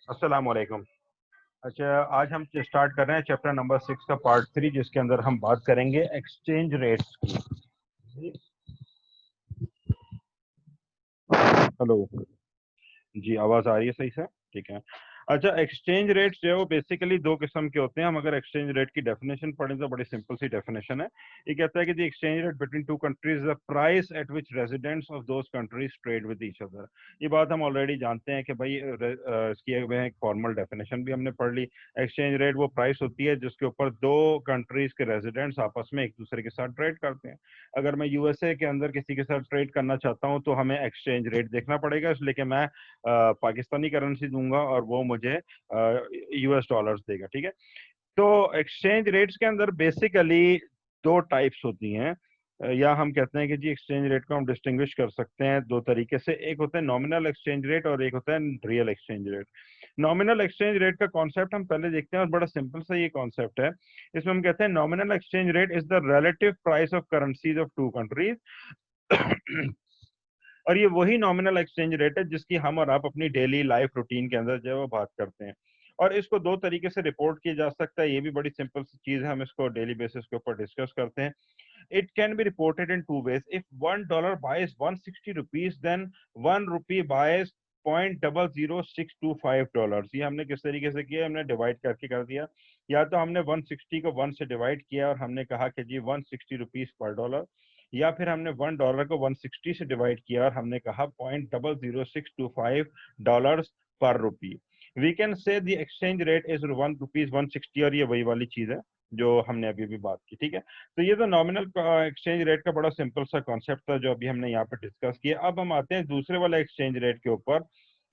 अस्सलाम वालेकुम। अच्छा, आज हम स्टार्ट कर रहे हैं चैप्टर नंबर 6 का पार्ट 3, जिसके अंदर हम बात करेंगे एक्सचेंज रेट्स की। हेलो जी, आवाज आ रही है सही से? ठीक है। अच्छा, एक्सचेंज रेट्स जो है वो बेसिकली दो किस्म के होते हैं। हम अगर एक्सचेंज रेट की डेफिनेशन पढ़ें तो बड़ी सिंपल सी डेफिनेशन है। ये कहता है कि the exchange rate between two countries the price at which residents of those countries trade with each other. ये बात हम ऑलरेडी जानते हैं कि भाई इसकी एक फॉर्मल डेफिनेशन भी हमने पढ़ ली। एक्सचेंज रेट वो प्राइस होती है जिसके ऊपर दो कंट्रीज के रेजिडेंट्स आपस में एक दूसरे के साथ ट्रेड करते हैं। अगर मैं यूएसए के अंदर किसी के साथ ट्रेड करना चाहता हूँ तो हमें एक्सचेंज रेट देखना पड़ेगा, इसलिए कि मैं पाकिस्तानी करेंसी दूंगा और वो मुझे यूएस डॉलर्स देगा। ठीक है। तो एक्सचेंज रेट्स के अंदर बेसिकली दो टाइप्स होती हैं, या हम कहते हैं कि जी एक्सचेंज रेट को हम डिस्टिंग्विश कर सकते हैं दो तरीके से। एक होता है नॉमिनल एक्सचेंज रेट और एक होता है real exchange rate. Nominal exchange rate का कॉन्सेप्ट हम पहले देखते हैं और बड़ा सिंपल सा ये कॉन्सेप्ट है। इसमें हम कहते हैं nominal exchange rate is the relative price of currencies of two countries. और ये वही नॉमिनल एक्सचेंज रेट है जिसकी हम और आप अपनी डेली लाइफ रूटीन के अंदर जो है वो बात करते हैं। और इसको दो तरीके से रिपोर्ट किया जा सकता है। ये भी बड़ी सिंपल सी चीज है, हम इसको डेली बेसिस के ऊपर डिस्कस करते हैं। It can be reported in two ways. If $1 buys 160 rupees, then 1 rupee buys $0.00625। ये हमने किस तरीके से किया? हमने डिवाइड करके कर दिया। या तो हमने 160 को 1 से डिवाइड किया और हमने कहा कि जी 160 रुपीज पर डॉलर, या फिर हमने $1 को 160 से डिवाइड किया और हमने कहा $0.00625 पर rupee. We can say the exchange rate is ₹1.160, और ये वही वाली चीज है जो हमने अभी भी बात की। ठीक है। तो ये तो नॉमिनल एक्सचेंज रेट का बड़ा सिंपल सा कॉन्सेप्ट था जो अभी हमने यहाँ पे डिस्कस किया। अब हम आते हैं दूसरे वाले एक्सचेंज रेट के ऊपर,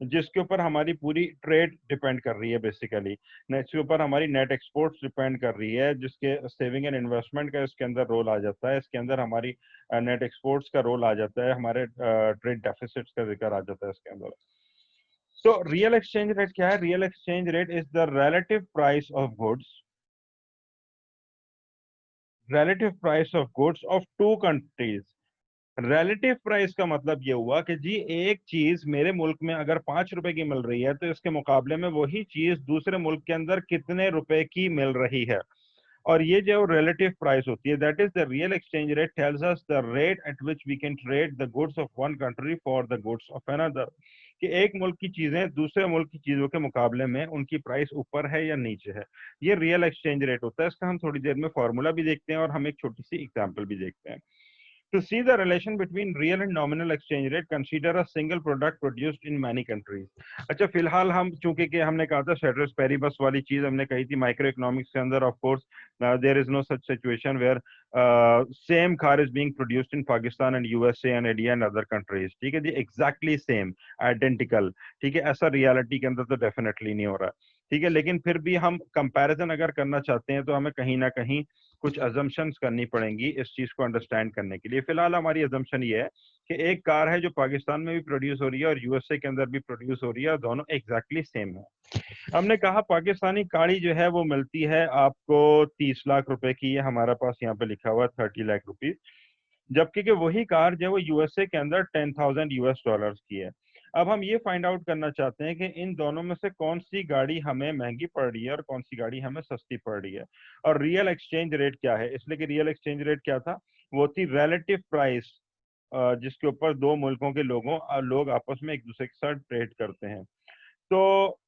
जिसके ऊपर हमारी पूरी ट्रेड डिपेंड कर रही है बेसिकली। इसके ऊपर हमारी नेट एक्सपोर्ट्स डिपेंड कर रही है, जिसके सेविंग एंड इन्वेस्टमेंट का इसके अंदर रोल आ जाता है। इसके अंदर हमारी नेट एक्सपोर्ट्स का रोल आ जाता है, हमारे ट्रेड डेफिसिट्स का जिक्र आ जाता है इसके अंदर। तो रियल एक्सचेंज रेट क्या है? Real exchange rate is the relative price of goods of two countries। Relative price का मतलब ये हुआ कि जी एक चीज मेरे मुल्क में अगर 5 रुपए की मिल रही है तो इसके मुकाबले में वही चीज दूसरे मुल्क के अंदर कितने रुपए की मिल रही है। और ये जो रिलेटिव प्राइस होती है, that is the real exchange rate tells us the rate at which we can trade the goods of one country for the goods of another. कि एक मुल्क की चीजें दूसरे मुल्क की चीजों के मुकाबले में उनकी प्राइस ऊपर है या नीचे है। ये रियल एक्सचेंज रेट होता है। इसका हम थोड़ी देर में फॉर्मूला भी देखते हैं और हम एक छोटी सी एग्जाम्पल भी देखते हैं। To see the relation between real and nominal exchange rate, consider a single product produced in many countries। अच्छा, फिलहाल हम चूंकि कि हमने कहा था सेट्रस पेरिबस वाली चीज हमने कही थी माइक्रो इकोनॉमिक्स के अंदर। Of course there is no such situation where same car is being produced in Pakistan and USA and India and other countries. ठीक है जी, एग्जैक्टली सेम, आइडेंटिकल। ठीक है, ऐसा रियलिटी के अंदर तो डेफिनेटली नहीं हो रहा। ठीक है, लेकिन फिर भी हम कंपैरिजन अगर करना चाहते हैं तो हमें कहीं ना कहीं कुछ अजम्पशंस करनी पड़ेंगी इस चीज को अंडरस्टैंड करने के लिए। फिलहाल हमारी अजम्पशन ये है कि एक कार है जो पाकिस्तान में भी प्रोड्यूस हो रही है और यूएसए के अंदर भी प्रोड्यूस हो रही है, और दोनों एग्जैक्टली सेम है। हमने कहा पाकिस्तानी गाड़ी जो है वो मिलती है आपको 30 लाख रुपए की, ये हमारे पास यहाँ पे लिखा हुआ है 30 लाख रुपीज। जबकि कि वही कार जो है वो यूएसए के अंदर 10,000 US डॉलर्स की है। अब हम ये फाइंड आउट करना चाहते हैं कि इन दोनों में से कौन सी गाड़ी हमें महंगी पड़ रही है और कौन सी गाड़ी हमें सस्ती पड़ रही है, और रियल एक्सचेंज रेट क्या है। इसलिए कि रियल एक्सचेंज रेट क्या था? वो थी रिलेटिव प्राइस, जिसके ऊपर दो मुल्कों के लोग आपस में एक दूसरे के साथ ट्रेड करते हैं। तो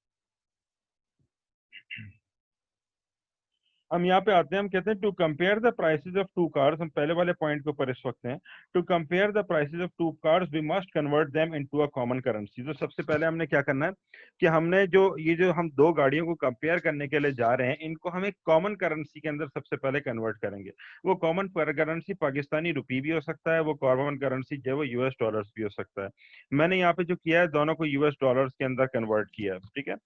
हम यहाँ पे आते हैं, हम कहते हैं to compare the prices of two cars. हम पहले वाले पॉइंट के ऊपर इस वक्त हैं। To compare the prices of two cars we must convert them into a common currency. तो सबसे पहले हमने क्या करना है कि हमने जो हम दो गाड़ियों को कंपेयर करने के लिए जा रहे हैं, इनको हम एक कॉमन करेंसी के अंदर सबसे पहले कन्वर्ट करेंगे। वो कॉमन करेंसी पाकिस्तानी रुपी भी हो सकता है, वो कॉमन करेंसी जो है वो यूएस डॉलर्स भी हो सकता है। मैंने यहाँ पे जो किया है दोनों को यूएस डॉलर्स के अंदर कन्वर्ट किया है। ठीक है।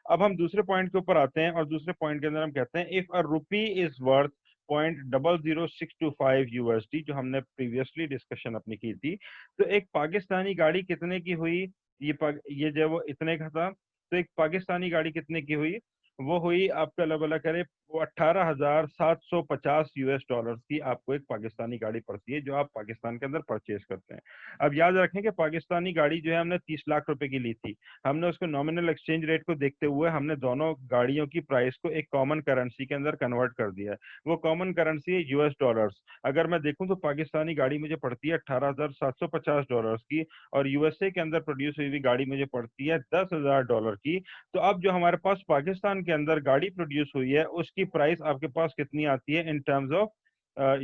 अब हम दूसरे पॉइंट के ऊपर आते हैं और दूसरे पॉइंट के अंदर हम कहते हैं if a rupee is worth 0.00625 USD, जो हमने प्रीवियसली डिस्कशन अपनी की थी। तो एक पाकिस्तानी गाड़ी कितने की हुई? ये जो है वो इतने का था। तो एक पाकिस्तानी गाड़ी कितने की हुई? वो हुई आपका अल्लाह भला करे, वो 18,750 US डॉलर की आपको एक पाकिस्तानी गाड़ी पड़ती है, जो आप पाकिस्तान के अंदर परचेज करते हैं। अब याद रखें कि पाकिस्तानी गाड़ी जो है हमने 30 लाख रुपए की ली थी। हमने उसको नॉमिनल एक्सचेंज रेट को देखते हुए हमने दोनों गाड़ियों की प्राइस को एक कॉमन करेंसी के अंदर कन्वर्ट कर दिया है। वो कॉमन करेंसी है US डॉलर्स। अगर मैं देखूं तो पाकिस्तानी गाड़ी मुझे पड़ती है 18,750 डॉलर की, और यूएसए के अंदर प्रोड्यूस हुई हुई गाड़ी मुझे पड़ती है 10,000 डॉलर की। तो अब जो हमारे पास पाकिस्तान के अंदर गाड़ी प्रोड्यूस हुई है उसकी प्राइस आपके पास कितनी आती है in terms of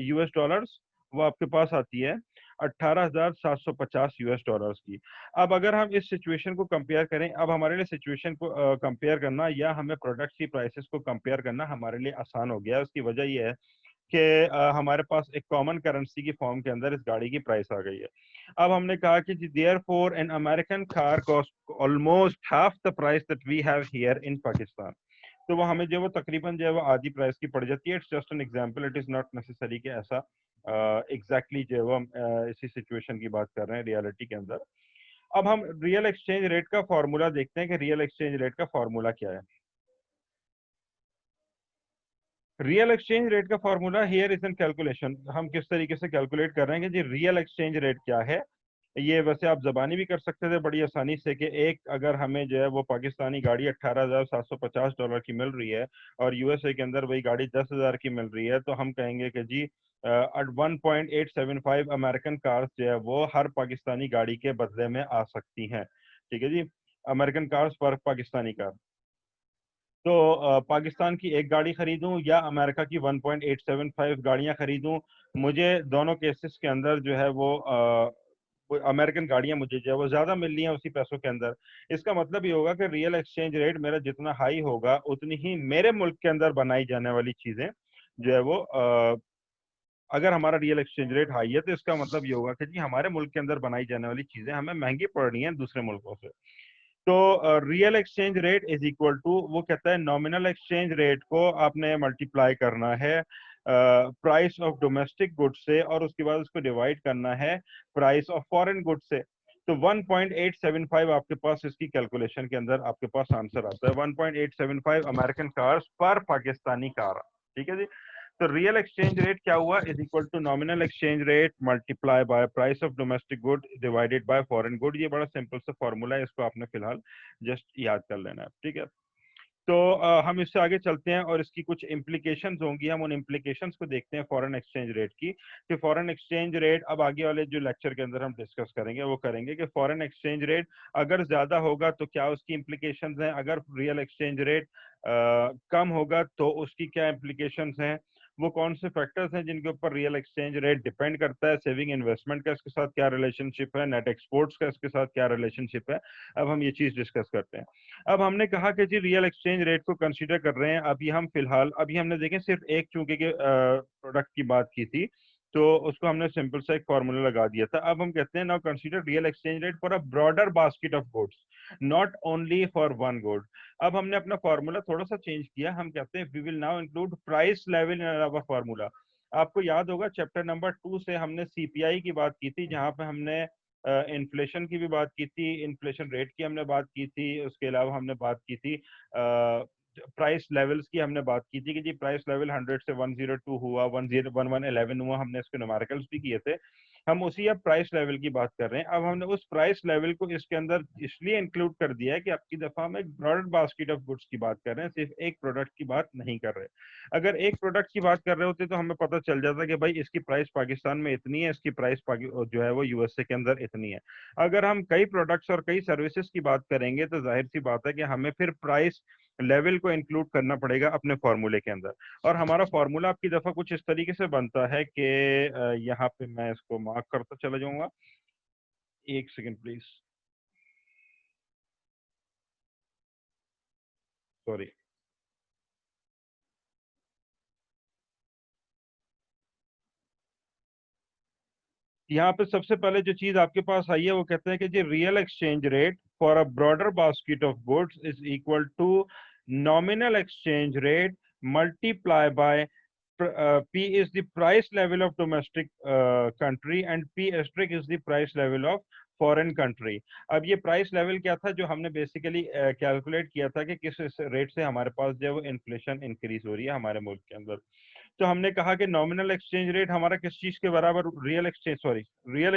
US dollars? वो आपके पास आती है 18,750 US डॉलर्स की। अब अगर हम इस सिचुएशन को कंपेयर करें, अब हमारे लिए सिचुएशन को कंपेयर करना या हमें प्रोडक्ट की प्राइसेस को कंपेयर करना हमारे लिए आसान हो गया है। उसकी वजह यह है कि हमारे पास एक कॉमन करेंसी की फॉर्म के अंदर इस गाड़ी की प्राइस आ गई है। अब हमने कहा कि therefore an American car cost almost half the price that we have here in Pakistan. तो वो हमें जो वो तकरीबन जो है वो आधी प्राइस की पड़ जाती है। It's just an example, it is not necessary कि ऐसा एग्जैक्टली जो है वो हम इसी सिचुएशन की बात कर रहे हैं रियलिटी के अंदर। अब हम रियल एक्सचेंज रेट का फॉर्मूला देखते हैं कि रियल एक्सचेंज रेट का फॉर्मूला क्या है। रियल एक्सचेंज रेट का formula here is an calculation. हम किस तरीके से कैलकुलेट कर रहे हैं कि जी रियल एक्सचेंज रेट क्या है। ये वैसे आप जबानी भी कर सकते थे बड़ी आसानी से कि एक अगर हमें जो है वो पाकिस्तानी गाड़ी 18,750 डॉलर की मिल रही है और यूएसए के अंदर वही गाड़ी 10,000 की मिल रही है, तो हम कहेंगे कि जी 1.875 अमेरिकन कार्स जो है वो हर पाकिस्तानी गाड़ी के बदले में आ सकती हैं। ठीक है जी, अमेरिकन कार्स पर पाकिस्तानी कार। तो पाकिस्तान की एक गाड़ी खरीदूं या अमेरिका की 1.875 गाड़ियां खरीदूं, मुझे दोनों केसेस के अंदर जो है वो अमेरिकन गाड़ियां मुझे जो है वो ज्यादा मिल रही हैं उसी पैसों के अंदर। इसका मतलब ये होगा कि रियल एक्सचेंज रेट मेरा जितना हाई होगा उतनी ही मेरे मुल्क के अंदर बनाई जाने वाली चीजें जो है वो अगर हमारा रियल एक्सचेंज रेट हाई है तो इसका मतलब ये होगा कि जी हमारे मुल्क के अंदर बनाई जाने वाली चीजें हमें महंगी पड़ रही हैं दूसरे मुल्कों से। तो real exchange rate is equal to, वो कहता है नॉमिनल एक्सचेंज रेट को आपने मल्टीप्लाई करना है प्राइस ऑफ डोमेस्टिक गुड्स से, और उसके बाद उसको डिवाइड करना है प्राइस ऑफ फॉरेन गुड्स से। तो 1.875 आपके पास इसकी कैलकुलेशन के अंदर आपके पास आंसर आता है, 1.875 अमेरिकन कार्स पर पाकिस्तानी कार। ठीक है जी। तो रियल एक्सचेंज रेट क्या हुआ, is equal to nominal exchange rate multiply by price of domestic good divided by foreign good. ये बड़ा सिंपल सा फॉर्मूला है, इसको आपने फिलहाल जस्ट याद कर लेना है। ठीक है। तो हम इससे आगे चलते हैं और इसकी कुछ इम्प्लीकेशंस होंगी, हम उन इम्प्लीकेशंस को देखते हैं फॉरेन एक्सचेंज रेट की। कि फॉरेन एक्सचेंज रेट अब आगे वाले जो लेक्चर के अंदर हम डिस्कस करेंगे वो करेंगे कि फॉरेन एक्सचेंज रेट अगर ज्यादा होगा तो क्या उसकी इम्प्लीकेशंस हैं, अगर रियल एक्सचेंज रेट कम होगा तो उसकी क्या इम्प्लीकेशंस हैं, वो कौन से फैक्टर्स हैं जिनके ऊपर रियल एक्सचेंज रेट डिपेंड करता है, सेविंग इन्वेस्टमेंट का इसके साथ क्या रिलेशनशिप है, नेट एक्सपोर्ट्स का इसके साथ क्या रिलेशनशिप है। अब हम ये चीज डिस्कस करते हैं। अब हमने कहा कि जी रियल एक्सचेंज रेट को कंसीडर कर रहे हैं, अभी हम फिलहाल अभी हमने देखें सिर्फ एक चूंकि के प्रोडक्ट की बात की थी, तो उसको हमने सिंपल सा एक फॉर्मूला लगा दिया था। अब हम कहते हैं now consider real exchange rate for a broader basket of goods, not only for one good. अब हमने अपना फॉर्मूला थोड़ा सा चेंज किया, हम कहते हैं we will now include price level in our formula. आपको याद होगा चैप्टर नंबर 2 से हमने सीपीआई की बात की थी, जहां पे हमने इन्फ्लेशन की भी बात की थी, इन्फ्लेशन रेट की हमने बात की थी, उसके अलावा हमने बात की थी प्राइस लेवल्स की, हमने बात की थी कि जी प्राइस लेवल 100 से 102 हुआ, 111 हुआ, हमने इसके न्यूमेरिकल्स भी किए थे। हम उसी अब प्राइस लेवल की बात कर रहे हैं। अब हमने उस प्राइस लेवल को इसके अंदर इसलिए इंक्लूड कर दिया है कि अब की दफा हम एक ब्रॉड बास्केट ऑफ गुड्स की बात कर रहे हैं, सिर्फ एक प्रोडक्ट की बात नहीं कर रहे। अगर एक प्रोडक्ट की बात कर रहे होते तो हमें पता चल जाता कि भाई इसकी प्राइस पाकिस्तान में इतनी है, इसकी प्राइस जो है वो यूएसए के अंदर इतनी है। अगर हम कई प्रोडक्ट्स और कई सर्विसेज की बात करेंगे तो जाहिर सी बात है कि हमें फिर प्राइस लेवल को इंक्लूड करना पड़ेगा अपने फॉर्मूले के अंदर। और हमारा फॉर्मूला आपकी दफा कुछ इस तरीके से बनता है कि यहाँ पे मैं इसको मार्क करता चला जाऊंगा, एक सेकंड प्लीज, सॉरी। यहाँ पे सबसे पहले जो चीज आपके पास आई है वो कहते हैं कि जी real exchange rate for a broader basket of goods is equal to nominal exchange rate multiply by P is the price level of domestic country and P asterisk is the price level of foreign country. अब ये price level क्या था जो हमने basically calculate किया था कि किस रेट से हमारे पास जो है वो इन्फ्लेशन इंक्रीज हो रही है हमारे मुल्क के अंदर। तो हमने कहा कि नॉमिनल एक्सचेंज रेट हमारा किस चीज के बराबर, रियल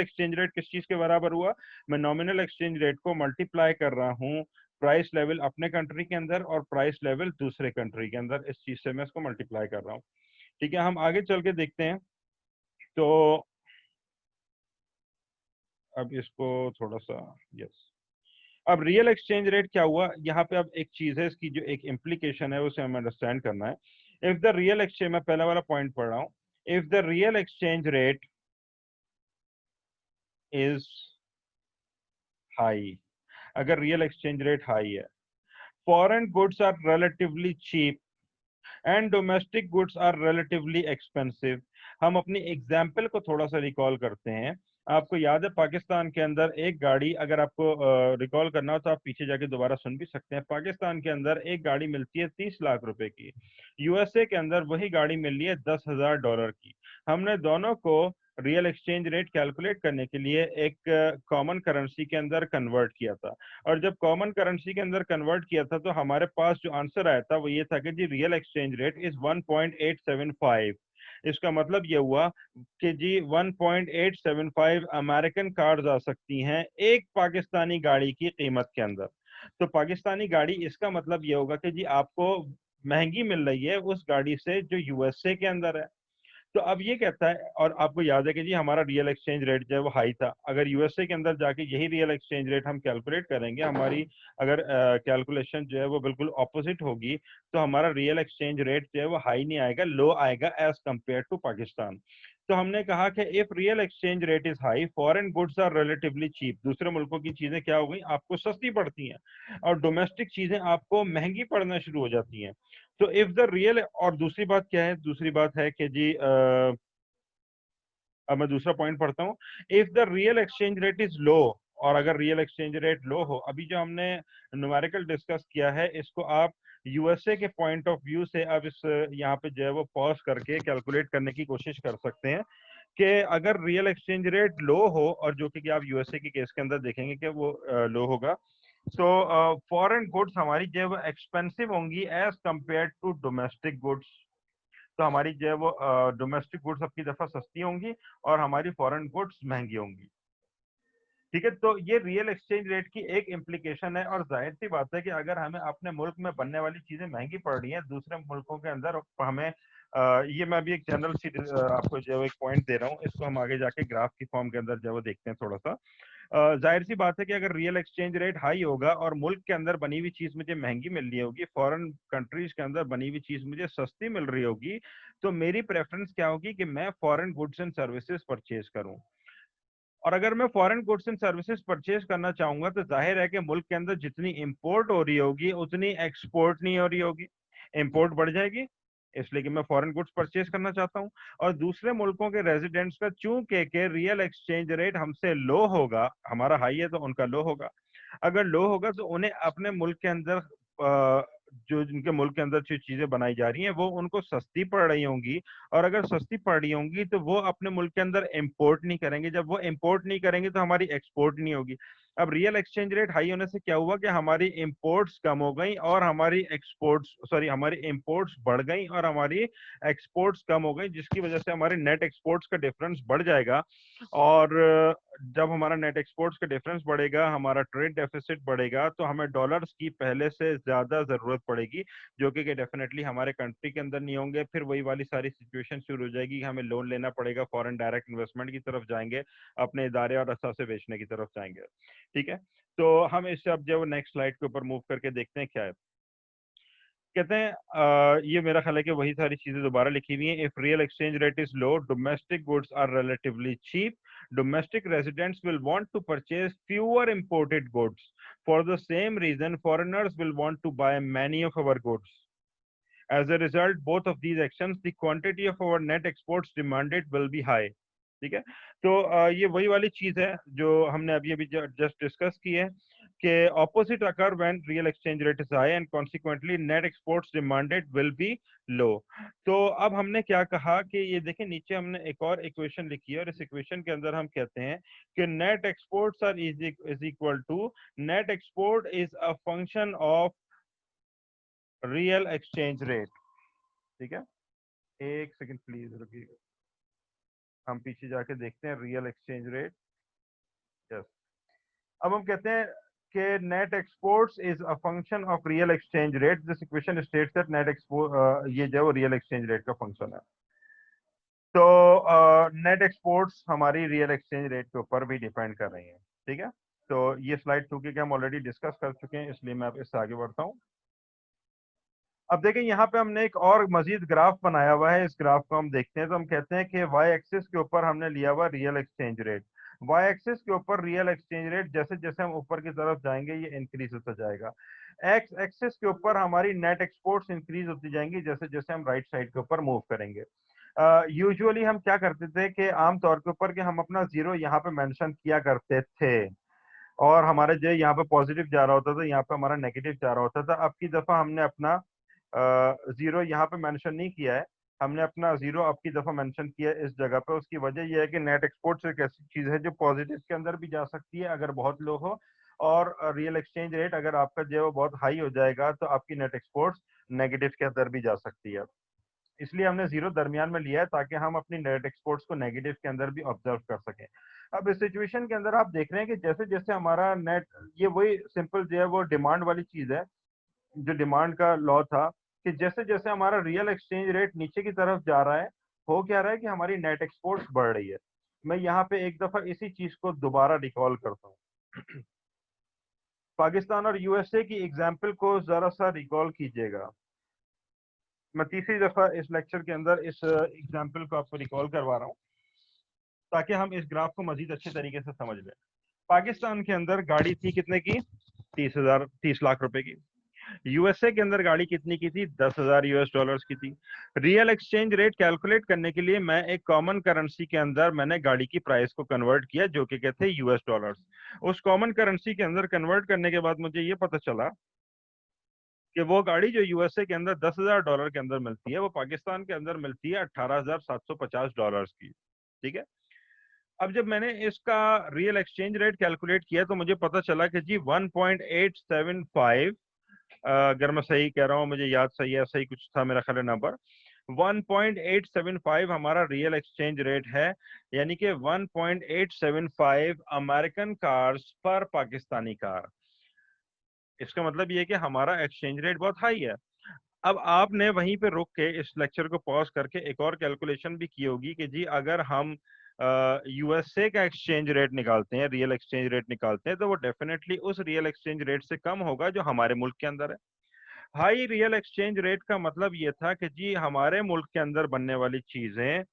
एक्सचेंज रेट किस चीज के बराबर हुआ, मैं नॉमिनल एक्सचेंज रेट को मल्टीप्लाई कर रहा हूँ प्राइस लेवल अपने कंट्री के अंदर और प्राइस लेवल दूसरे कंट्री के अंदर, इस चीज से मैं इसको मल्टीप्लाई कर रहा हूँ। ठीक है, हम आगे चल के देखते हैं। तो अब इसको थोड़ा सा, यस, अब रियल एक्सचेंज रेट क्या हुआ यहाँ पे, अब एक चीज है इसकी जो एक इम्प्लीकेशन है उसे हमें अंडरस्टैंड करना है। इफ द रियल एक्सचेंज, मैं पहला वाला पॉइंट पढ़ रहा हूँ, if the real exchange rate is high, अगर रियल एक्सचेंज रेट हाई है, foreign goods are relatively cheap and domestic goods are relatively expensive. हम अपनी एग्जाम्पल को थोड़ा सा रिकॉल करते हैं। आपको याद है पाकिस्तान के अंदर एक गाड़ी, अगर आपको रिकॉल करना हो तो आप पीछे जाके दोबारा सुन भी सकते हैं, पाकिस्तान के अंदर एक गाड़ी मिलती है 30 लाख रुपए की, यूएसए के अंदर वही गाड़ी मिल रही है $10,000 की। हमने दोनों को रियल एक्सचेंज रेट कैलकुलेट करने के लिए एक कॉमन करेंसी के अंदर कन्वर्ट किया था, और जब कॉमन करेंसी के अंदर कन्वर्ट किया था तो हमारे पास जो आंसर आया था वो ये था कि जी रियल एक्सचेंज रेट इज 1.875। इसका मतलब ये हुआ कि जी 1.875 अमेरिकन कार्ड्स आ सकती हैं एक पाकिस्तानी गाड़ी की कीमत के अंदर। तो पाकिस्तानी गाड़ी, इसका मतलब ये होगा कि जी आपको महंगी मिल रही है उस गाड़ी से जो यूएसए के अंदर है। तो अब ये कहता है, और आपको याद है कि जी हमारा रियल एक्सचेंज रेट जो है वो हाई था, अगर यूएसए के अंदर जाके यही रियल एक्सचेंज रेट हम कैलकुलेट करेंगे, हमारी अगर कैलकुलेशन जो है वो बिल्कुल ऑपोजिट होगी, तो हमारा रियल एक्सचेंज रेट जो है वो हाई नहीं आएगा, लो आएगा एज कंपेयर टू पाकिस्तान। तो हमने कहा कि if real exchange rate is high, foreign goods are relatively cheap, दूसरे मुल्कों की चीजें क्या हो गई, आपको सस्ती पड़ती हैं और डोमेस्टिक चीजें आपको महंगी पड़ना शुरू हो जाती हैं। तो इफ द रियल, और दूसरी बात क्या है, दूसरी बात है कि जी अब मैं दूसरा पॉइंट पढ़ता हूँ, if the real exchange rate is लो, और अगर रियल एक्सचेंज रेट लो हो, अभी जो हमने न्यूमेरिकल डिस्कस किया है इसको आप यूएसए के पॉइंट ऑफ व्यू से अब इस यहाँ पे जो है वो पॉज करके कैलकुलेट करने की कोशिश कर सकते हैं कि अगर रियल एक्सचेंज रेट लो हो, और जो कि आप यूएसए के केस के अंदर देखेंगे कि वो लो होगा, तो फॉरेन गुड्स हमारी जो है वो एक्सपेंसिव होंगी as compare to domestic goods. तो हमारी जो है वो डोमेस्टिक गुड्स अपनी दफा सस्ती होंगी और हमारी फॉरेन गुड्स महंगी होंगी। ठीक है, तो ये रियल एक्सचेंज रेट की एक इम्प्लीकेशन है, और जाहिर सी बात है कि अगर हमें अपने मुल्क में बनने वाली चीजें महंगी पड़ रही हैं दूसरे मुल्कों के अंदर, हमें ये मैं अभी एक जनरल सी आपको जो है एक पॉइंट दे रहा हूँ, इसको हम आगे जाके ग्राफ की फॉर्म के अंदर जो है वो देखते हैं थोड़ा सा। जाहिर सी बात है कि अगर रियल एक्सचेंज रेट हाई होगा और मुल्क के अंदर बनी हुई चीज मुझे महंगी मिल रही होगी, फॉरेन कंट्रीज के अंदर बनी हुई चीज मुझे सस्ती मिल रही होगी, तो मेरी प्रेफरेंस क्या होगी कि मैं foreign goods and services purchase करूं। और अगर मैं foreign goods and services purchase करना चाहूंगा तो जाहिर है कि मुल्क के अंदर जितनी इंपोर्ट हो रही होगी उतनी एक्सपोर्ट नहीं हो रही होगी, इंपोर्ट बढ़ जाएगी, इसलिए कि मैं फॉरेन गुड्स परचेज करना चाहता हूं। और दूसरे मुल्कों के रेजिडेंट्स का चूंकि के रियल एक्सचेंज रेट हमसे लो होगा, हमारा हाई है तो उनका लो होगा, अगर लो होगा तो उन्हें अपने मुल्क के अंदर जो जिनके मुल्क के अंदर जो चीजें बनाई जा रही हैं वो उनको सस्ती पड़ रही होंगी, और अगर सस्ती पड़ रही होंगी तो वो अपने मुल्क के अंदर इंपोर्ट नहीं करेंगे, जब वो इंपोर्ट नहीं करेंगे तो हमारी एक्सपोर्ट नहीं होगी। अब रियल एक्सचेंज रेट हाई होने से क्या हुआ कि हमारी इंपोर्ट्स कम हो गई और हमारी एक्सपोर्ट्स, सॉरी, हमारी इंपोर्ट्स बढ़ गई और हमारी एक्सपोर्ट्स कम हो गई, जिसकी वजह से हमारे नेट एक्सपोर्ट्स का डिफरेंस बढ़ जाएगा। और जब हमारा नेट एक्सपोर्ट्स का डिफरेंस बढ़ेगा, हमारा ट्रेड डेफिसिट बढ़ेगा, तो हमें डॉलर्स की पहले से ज्यादा जरूरत पड़ेगी, जो कि डेफिनेटली हमारे कंट्री के अंदर नहीं होंगे। फिर वही वाली सारी सिचुएशन शुरू हो जाएगी, हमें लोन लेना पड़ेगा, फॉरेन डायरेक्ट इन्वेस्टमेंट की तरफ जाएंगे, अपने इदारे और असासे बेचने की तरफ जाएंगे। ठीक है, तो हम इससे अब जो नेक्स्ट स्लाइड के ऊपर मूव करके देखते हैं क्या है। कहते हैं ये मेरा ख्याल है कि वही सारी चीजें दोबारा लिखी हुई हैं। If real exchange rate is low, domestic goods are relatively cheap, domestic residents will want to purchase fewer imported goods, for the same reason foreigners will want to buy many of our goods. As a result, both of these actions, the quantity of our net exports demanded will be high. ठीक है, तो ये वही वाली चीज है जो हमने अभी अभी जस्ट डिस्कस की है। कि opposite occur when real exchange rate is high and consequently net exports demanded will be low। तो अब हमने क्या कहा कि ये देखें नीचे हमने एक और इक्वेशन लिखी है और इस इक्वेशन के अंदर हम कहते हैं कि net exports are is equal to net export is a function of real exchange rate. ठीक है, एक सेकंड प्लीज रुकिए, हम पीछे जाके देखते हैं रियल एक्सचेंज रेट। यस, अब हम कहते हैं कि net exports is a function of real exchange rate. This equation states that net export ये जो रियल एक्सचेंज रेट का फंक्शन है। तो नेट एक्सपोर्ट्स हमारी रियल एक्सचेंज रेट के ऊपर भी डिपेंड कर रही हैं। ठीक है, तो ये स्लाइड 2 की हम ऑलरेडी डिस्कस कर चुके हैं, इसलिए मैं अब इससे आगे बढ़ता हूँ। अब देखें यहाँ पे हमने एक और मजीद ग्राफ बनाया हुआ है। इस ग्राफ को हम देखते हैं तो हम कहते हैं कि वाई एक्सिस के ऊपर हमने लिया हुआ real exchange rate. Y axis के ऊपर रियल एक्सचेंज रेट जैसे जैसे हम ऊपर की तरफ जाएंगे ये इंक्रीज होता जाएगा। एक्स एक्सिस के ऊपर हमारी नेट एक्सपोर्ट्स इंक्रीज होती जाएंगी जैसे जैसे हम राइट साइड के ऊपर मूव करेंगे। यूजुअली हम क्या करते थे कि आमतौर के ऊपर कि हम अपना जीरो यहाँ पे मेंशन किया करते थे और हमारे जो यहाँ पे पॉजिटिव जा रहा होता था यहाँ पे हमारा नेगेटिव जा रहा होता था। अब की दफा हमने अपना जीरो यहाँ पे मेंशन नहीं किया है, हमने अपना जीरो अब की दफा मेंशन किया है इस जगह पे। उसकी वजह यह है कि नेट एक्सपोर्ट एक ऐसी चीज है जो पॉजिटिव के अंदर भी जा सकती है अगर बहुत लो हो, और रियल एक्सचेंज रेट अगर आपका जो है वो बहुत हाई हो जाएगा तो आपकी नेट एक्सपोर्ट्स नेगेटिव के अंदर भी जा सकती है। इसलिए हमने जीरो दरमियान में लिया है ताकि हम अपनी नेट एक्सपोर्ट्स को नेगेटिव के अंदर भी ऑब्जर्व कर सकें। अब इस सिचुएशन के अंदर आप देख रहे हैं कि जैसे जैसे हमारा नेट, ये वही सिंपल जो है वो डिमांड वाली चीज है, जो डिमांड का लॉ था कि जैसे जैसे हमारा रियल एक्सचेंज रेट नीचे की तरफ जा रहा है, हो क्या रहा है कि हमारी नेट एक्सपोर्ट्स बढ़ रही है। मैं यहाँ पे एक दफा इसी चीज को दोबारा रिकॉल करता हूँ। पाकिस्तान और यूएसए की एग्जाम्पल को जरा सा रिकॉल कीजिएगा। मैं तीसरी दफा इस लेक्चर के अंदर इस एग्जाम्पल को आपको रिकॉल करवा रहा हूँ ताकि हम इस ग्राफ को मजीद अच्छे तरीके से समझ लें। पाकिस्तान के अंदर गाड़ी थी कितने की? 30 लाख रुपए की। यूएसए के अंदर गाड़ी कितनी की थी? 10,000 यूएस डॉलर्स की थी। रियल एक्सचेंज रेट कैलकुलेट करने के लिए मैं एक कॉमन करेंसी के अंदर मैंने गाड़ी की प्राइस को कन्वर्ट किया जो कि कहते हैं यूएस डॉलर्स। उस कॉमन करेंसी के अंदर कन्वर्ट करने के बाद मुझे ये पता चला कि वो गाड़ी जो यूएसए के अंदर 10,000 डॉलर के अंदर मिलती है वो पाकिस्तान के अंदर मिलती है 18,750 डॉलर्स की। ठीक है, अब जब मैंने इसका रियल एक्सचेंज रेट कैलकुलेट किया तो मुझे पता चला कि जी 1.875, अगर मैं सही कह रहा हूँ, मुझे याद सही है, सही कुछ था मेरा ख्याल नंबर, 1.875 हमारा रियल एक्सचेंज रेट है। यानी कि 1.875 अमेरिकन कार्स पर पाकिस्तानी कार। इसका मतलब ये है कि हमारा एक्सचेंज रेट बहुत हाई है। अब आपने वहीं पे रुक के इस लेक्चर को पॉज करके एक और कैलकुलेशन भी की होगी कि जी अगर हम यूएसए का एक्सचेंज रेट निकालते हैं, रियल एक्सचेंज रेट निकालते हैं, तो वो डेफिनेटली उस रियल एक्सचेंज रेट से कम होगा जो हमारे मुल्क के अंदर है। हाई रियल एक्सचेंज रेट का मतलब ये था कि जी हमारे मुल्क के अंदर बनने वाली चीजें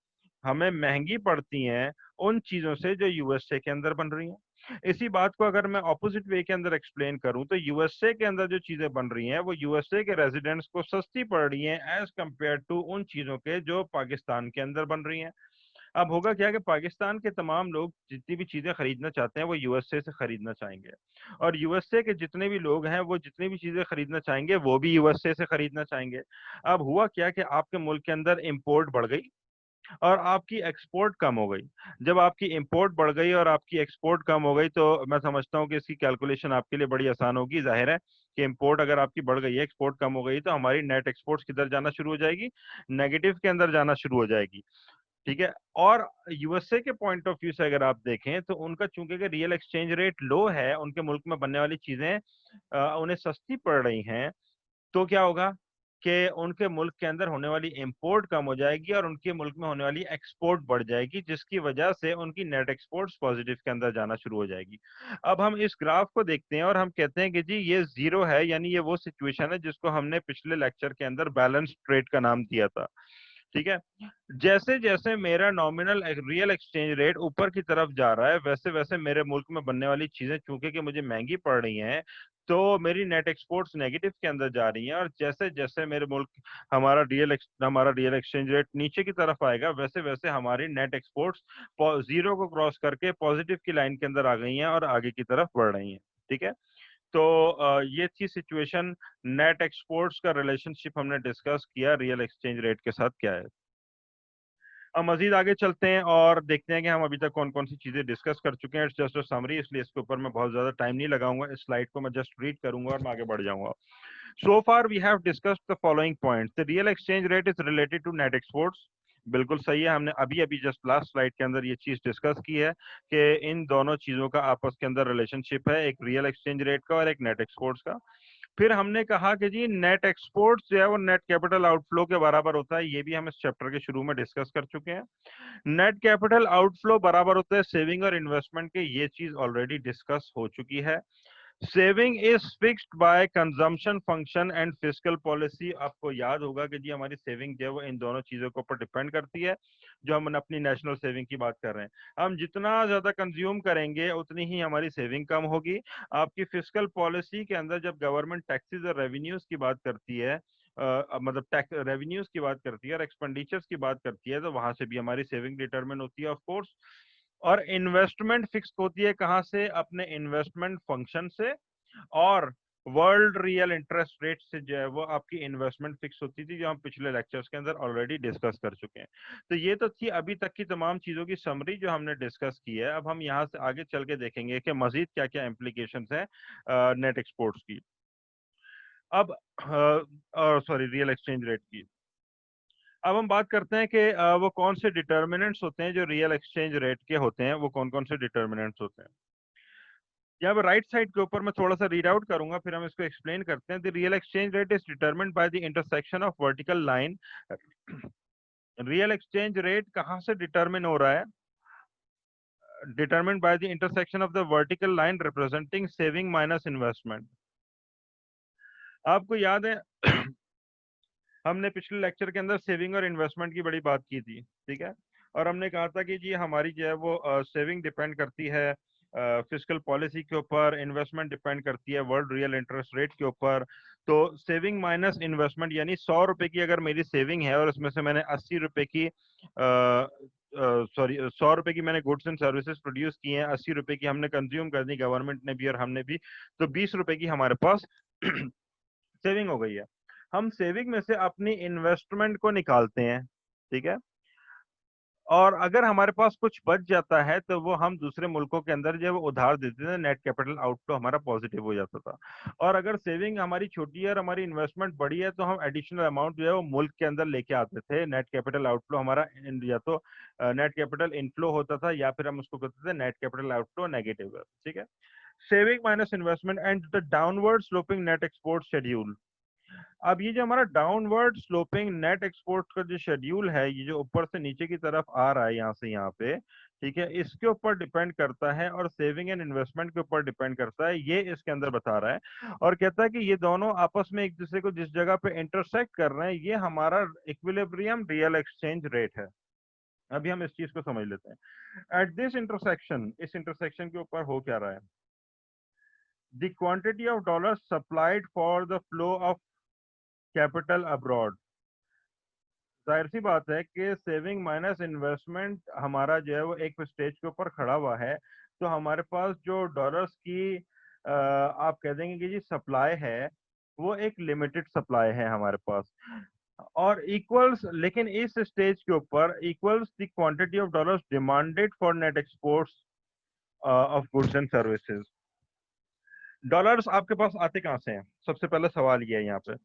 हमें महंगी पड़ती हैं उन चीजों से जो यूएसए के अंदर बन रही हैं। इसी बात को अगर मैं ऑपोजिट वे के अंदर एक्सप्लेन करूं तो यूएसए के अंदर जो चीजें बन रही हैं वो यूएसए के रेजिडेंट्स को सस्ती पड़ रही हैं एज कंपेयर टू उन चीजों के जो पाकिस्तान के अंदर बन रही हैं। अब होगा क्या कि पाकिस्तान के तमाम लोग जितनी भी चीजें खरीदना चाहते हैं वो यूएसए से खरीदना चाहेंगे, और यूएसए के जितने भी लोग हैं वो जितनी भी चीजें खरीदना चाहेंगे वो भी यूएसए से खरीदना चाहेंगे। अब हुआ क्या कि आपके मुल्क के अंदर इंपोर्ट बढ़ गई और आपकी एक्सपोर्ट कम हो गई। जब आपकी इंपोर्ट बढ़ गई और आपकी एक्सपोर्ट कम हो गई तो मैं समझता हूँ कि इसकी कैलकुलेशन आपके लिए बड़ी आसान होगी। जाहिर है कि इंपोर्ट अगर आपकी बढ़ गई है, एक्सपोर्ट कम हो गई, तो हमारी नेट एक्सपोर्ट्स किधर जाना शुरू हो जाएगी? नेगेटिव के अंदर जाना शुरू हो जाएगी। ठीक है, और यूएसए के पॉइंट ऑफ व्यू से अगर आप देखें तो उनका चूंकि रियल एक्सचेंज रेट लो है, उनके मुल्क में बनने वाली चीजें उन्हें सस्ती पड़ रही हैं, तो क्या होगा कि उनके मुल्क के अंदर होने वाली इंपोर्ट कम हो जाएगी और उनके मुल्क में होने वाली एक्सपोर्ट बढ़ जाएगी, जिसकी वजह से उनकी नेट एक्सपोर्ट्स पॉजिटिव के अंदर जाना शुरू हो जाएगी। अब हम इस ग्राफ को देखते हैं और हम कहते हैं कि जी ये जीरो है, यानी ये वो सिचुएशन है जिसको हमने पिछले लेक्चर के अंदर बैलेंस ट्रेड का नाम दिया था। ठीक है, जैसे जैसे मेरा नॉमिनल रियल एक्सचेंज रेट ऊपर की तरफ जा रहा है वैसे वैसे मेरे मुल्क में बनने वाली चीजें चूंकि कि मुझे महंगी पड़ रही हैं तो मेरी नेट एक्सपोर्ट्स नेगेटिव के अंदर जा रही हैं, और जैसे जैसे मेरे मुल्क हमारा रियल एक्सचेंज रेट नीचे की तरफ आएगा वैसे वैसे हमारी नेट एक्सपोर्ट्स जीरो को क्रॉस करके पॉजिटिव की लाइन के अंदर आ गई हैं और आगे की तरफ बढ़ रही हैं। ठीक है, तो ये थी सिचुएशन। नेट एक्सपोर्ट्स का रिलेशनशिप हमने डिस्कस किया, रियल एक्सचेंज रेट के साथ क्या है। अब मजीद आगे चलते हैं और देखते हैं कि हम अभी तक कौन कौन सी चीजें डिस्कस कर चुके हैं। इट्स जस्ट अ समरी, इसलिए इसके ऊपर मैं बहुत ज्यादा टाइम नहीं लगाऊंगा। इस स्लाइड को मैं जस्ट रीड करूंगा और मैं आगे बढ़ जाऊंगा। So far we have discussed the following points. The real exchange rate is related to net exports. बिल्कुल सही है, हमने अभी अभी जस्ट लास्ट स्लाइड के अंदर ये चीज डिस्कस की है कि इन दोनों चीजों का आपस के अंदर रिलेशनशिप है, एक रियल एक्सचेंज रेट का और एक नेट एक्सपोर्ट्स का। फिर हमने कहा कि जी नेट एक्सपोर्ट्स जो है वो नेट कैपिटल आउटफ्लो के बराबर होता है, ये भी हम इस चैप्टर के शुरू में डिस्कस कर चुके हैं। नेट कैपिटल आउटफ्लो बराबर होता है सेविंग और इन्वेस्टमेंट के, ये चीज ऑलरेडी डिस्कस हो चुकी है। Saving is fixed by consumption function and fiscal policy. आपको याद होगा कि जी हमारी सेविंग जो है वो इन दोनों चीजों के ऊपर डिपेंड करती है। जो हम अपनी नेशनल सेविंग की बात कर रहे हैं, हम जितना ज्यादा कंज्यूम करेंगे उतनी ही हमारी सेविंग कम होगी। आपकी फिस्कल पॉलिसी के अंदर जब गवर्नमेंट टैक्सेस और रेवेन्यूज की बात करती है, मतलब टैक्स रेवेन्यूज की बात करती है और एक्सपेंडिचर्स की बात करती है, तो वहां से भी हमारी सेविंग डिटरमिन होती है ऑफ कोर्स। और इन्वेस्टमेंट फिक्स होती है कहाँ से? अपने इन्वेस्टमेंट फंक्शन से। और वर्ल्ड रियल इंटरेस्ट रेट से जो है वो आपकी इन्वेस्टमेंट फिक्स होती थी, जो हम पिछले लेक्चर्स के अंदर ऑलरेडी डिस्कस कर चुके हैं। तो ये तो थी अभी तक की तमाम चीजों की समरी जो हमने डिस्कस की है। अब हम यहाँ से आगे चल के देखेंगे कि मजीद क्या क्या इम्प्लीकेशंस हैं नेट एक्सपोर्ट्स की। अब सॉरी, रियल एक्सचेंज रेट की। अब हम बात करते हैं कि वो कौन से डिटर्मिनेंट्स होते हैं जो रियल एक्सचेंज रेट के होते हैं, वो कौन कौन से डिटर्मिनेंट्स होते हैं। यहाँ पर राइट साइड के ऊपर मैं थोड़ा सा रीड आउट करूंगा, फिर हम इसको एक्सप्लेन करते हैं। The real exchange rate is determined by the intersection of vertical line. Real exchange rate कहाँ से डिटरमिन हो रहा है? Determined by the intersection of the vertical line representing saving minus investment. आपको याद है हमने पिछले लेक्चर के अंदर सेविंग और इन्वेस्टमेंट की बड़ी बात की थी, ठीक है। और हमने कहा था कि जी हमारी जो है वो सेविंग डिपेंड करती है फिस्कल पॉलिसी के ऊपर, इन्वेस्टमेंट डिपेंड करती है वर्ल्ड रियल इंटरेस्ट रेट के ऊपर। तो सेविंग माइनस इन्वेस्टमेंट, यानी 100 रुपए की अगर मेरी सेविंग है और उसमें से मैंने 80 रुपए की सॉरी 100 रुपए की मैंने गुड्स एंड सर्विसेज प्रोड्यूस किए हैं, 80 रुपए की हमने कंज्यूम कर दी, गवर्नमेंट ने भी और हमने भी, तो 20 रुपए की हमारे पास सेविंग हो गई है। हम सेविंग में से अपनी इन्वेस्टमेंट को निकालते हैं, ठीक है। और अगर हमारे पास कुछ बच जाता है तो वो हम दूसरे मुल्कों के अंदर जो है वो उधार देते थे, नेट कैपिटल आउटफ्लो हमारा पॉजिटिव हो जाता था। और अगर सेविंग हमारी छोटी है और हमारी इन्वेस्टमेंट बड़ी है तो हम एडिशनल अमाउंट जो है वो मुल्क के अंदर लेके आते थे। नेट कैपिटल आउटफ्लो हमारा या तो नेट कैपिटल इनफ्लो होता था या फिर हम उसको कहते थे नेट कैपिटल आउटफ्लो नेगेटिव है, ठीक है। Saving minus investment and the downward sloping net export schedule. अब ये जो हमारा डाउनवर्ड स्लोपिंग नेट एक्सपोर्ट का जो शेड्यूल है, ये जो ऊपर से नीचे की तरफ आ रहा है यहाँ से यहाँ पे, ठीक है, इसके ऊपर डिपेंड करता है और सेविंग एंड इन्वेस्टमेंट के ऊपर डिपेंड करता है, ये इसके अंदर बता रहा है। और कहता है कि ये दोनों आपस में एक दूसरे को जिस जगह पे इंटरसेक्ट कर रहे हैं, ये हमारा इक्विलिब्रियम रियल एक्सचेंज रेट है। अभी हम इस चीज को समझ लेते हैं। एट दिस इंटरसेक्शन, इस इंटरसेक्शन के ऊपर हो क्या रहा है? The quantity of dollar supplied for the flow of capital abroad. जाहिर सी बात है कि सेविंग माइनस इन्वेस्टमेंट हमारा जो है वो एक स्टेज के ऊपर खड़ा हुआ है। तो हमारे पास जो डॉलर्स की आप कह देंगे कि जी सप्लाई है, वो एक लिमिटेड सप्लाई है हमारे पास। और इक्वल्स, लेकिन इस स्टेज के ऊपर equals the quantity of dollars demanded for net exports of goods and services. Dollars आपके पास आते कहाँ से हैं? सबसे पहला सवाल ये है यहाँ पे।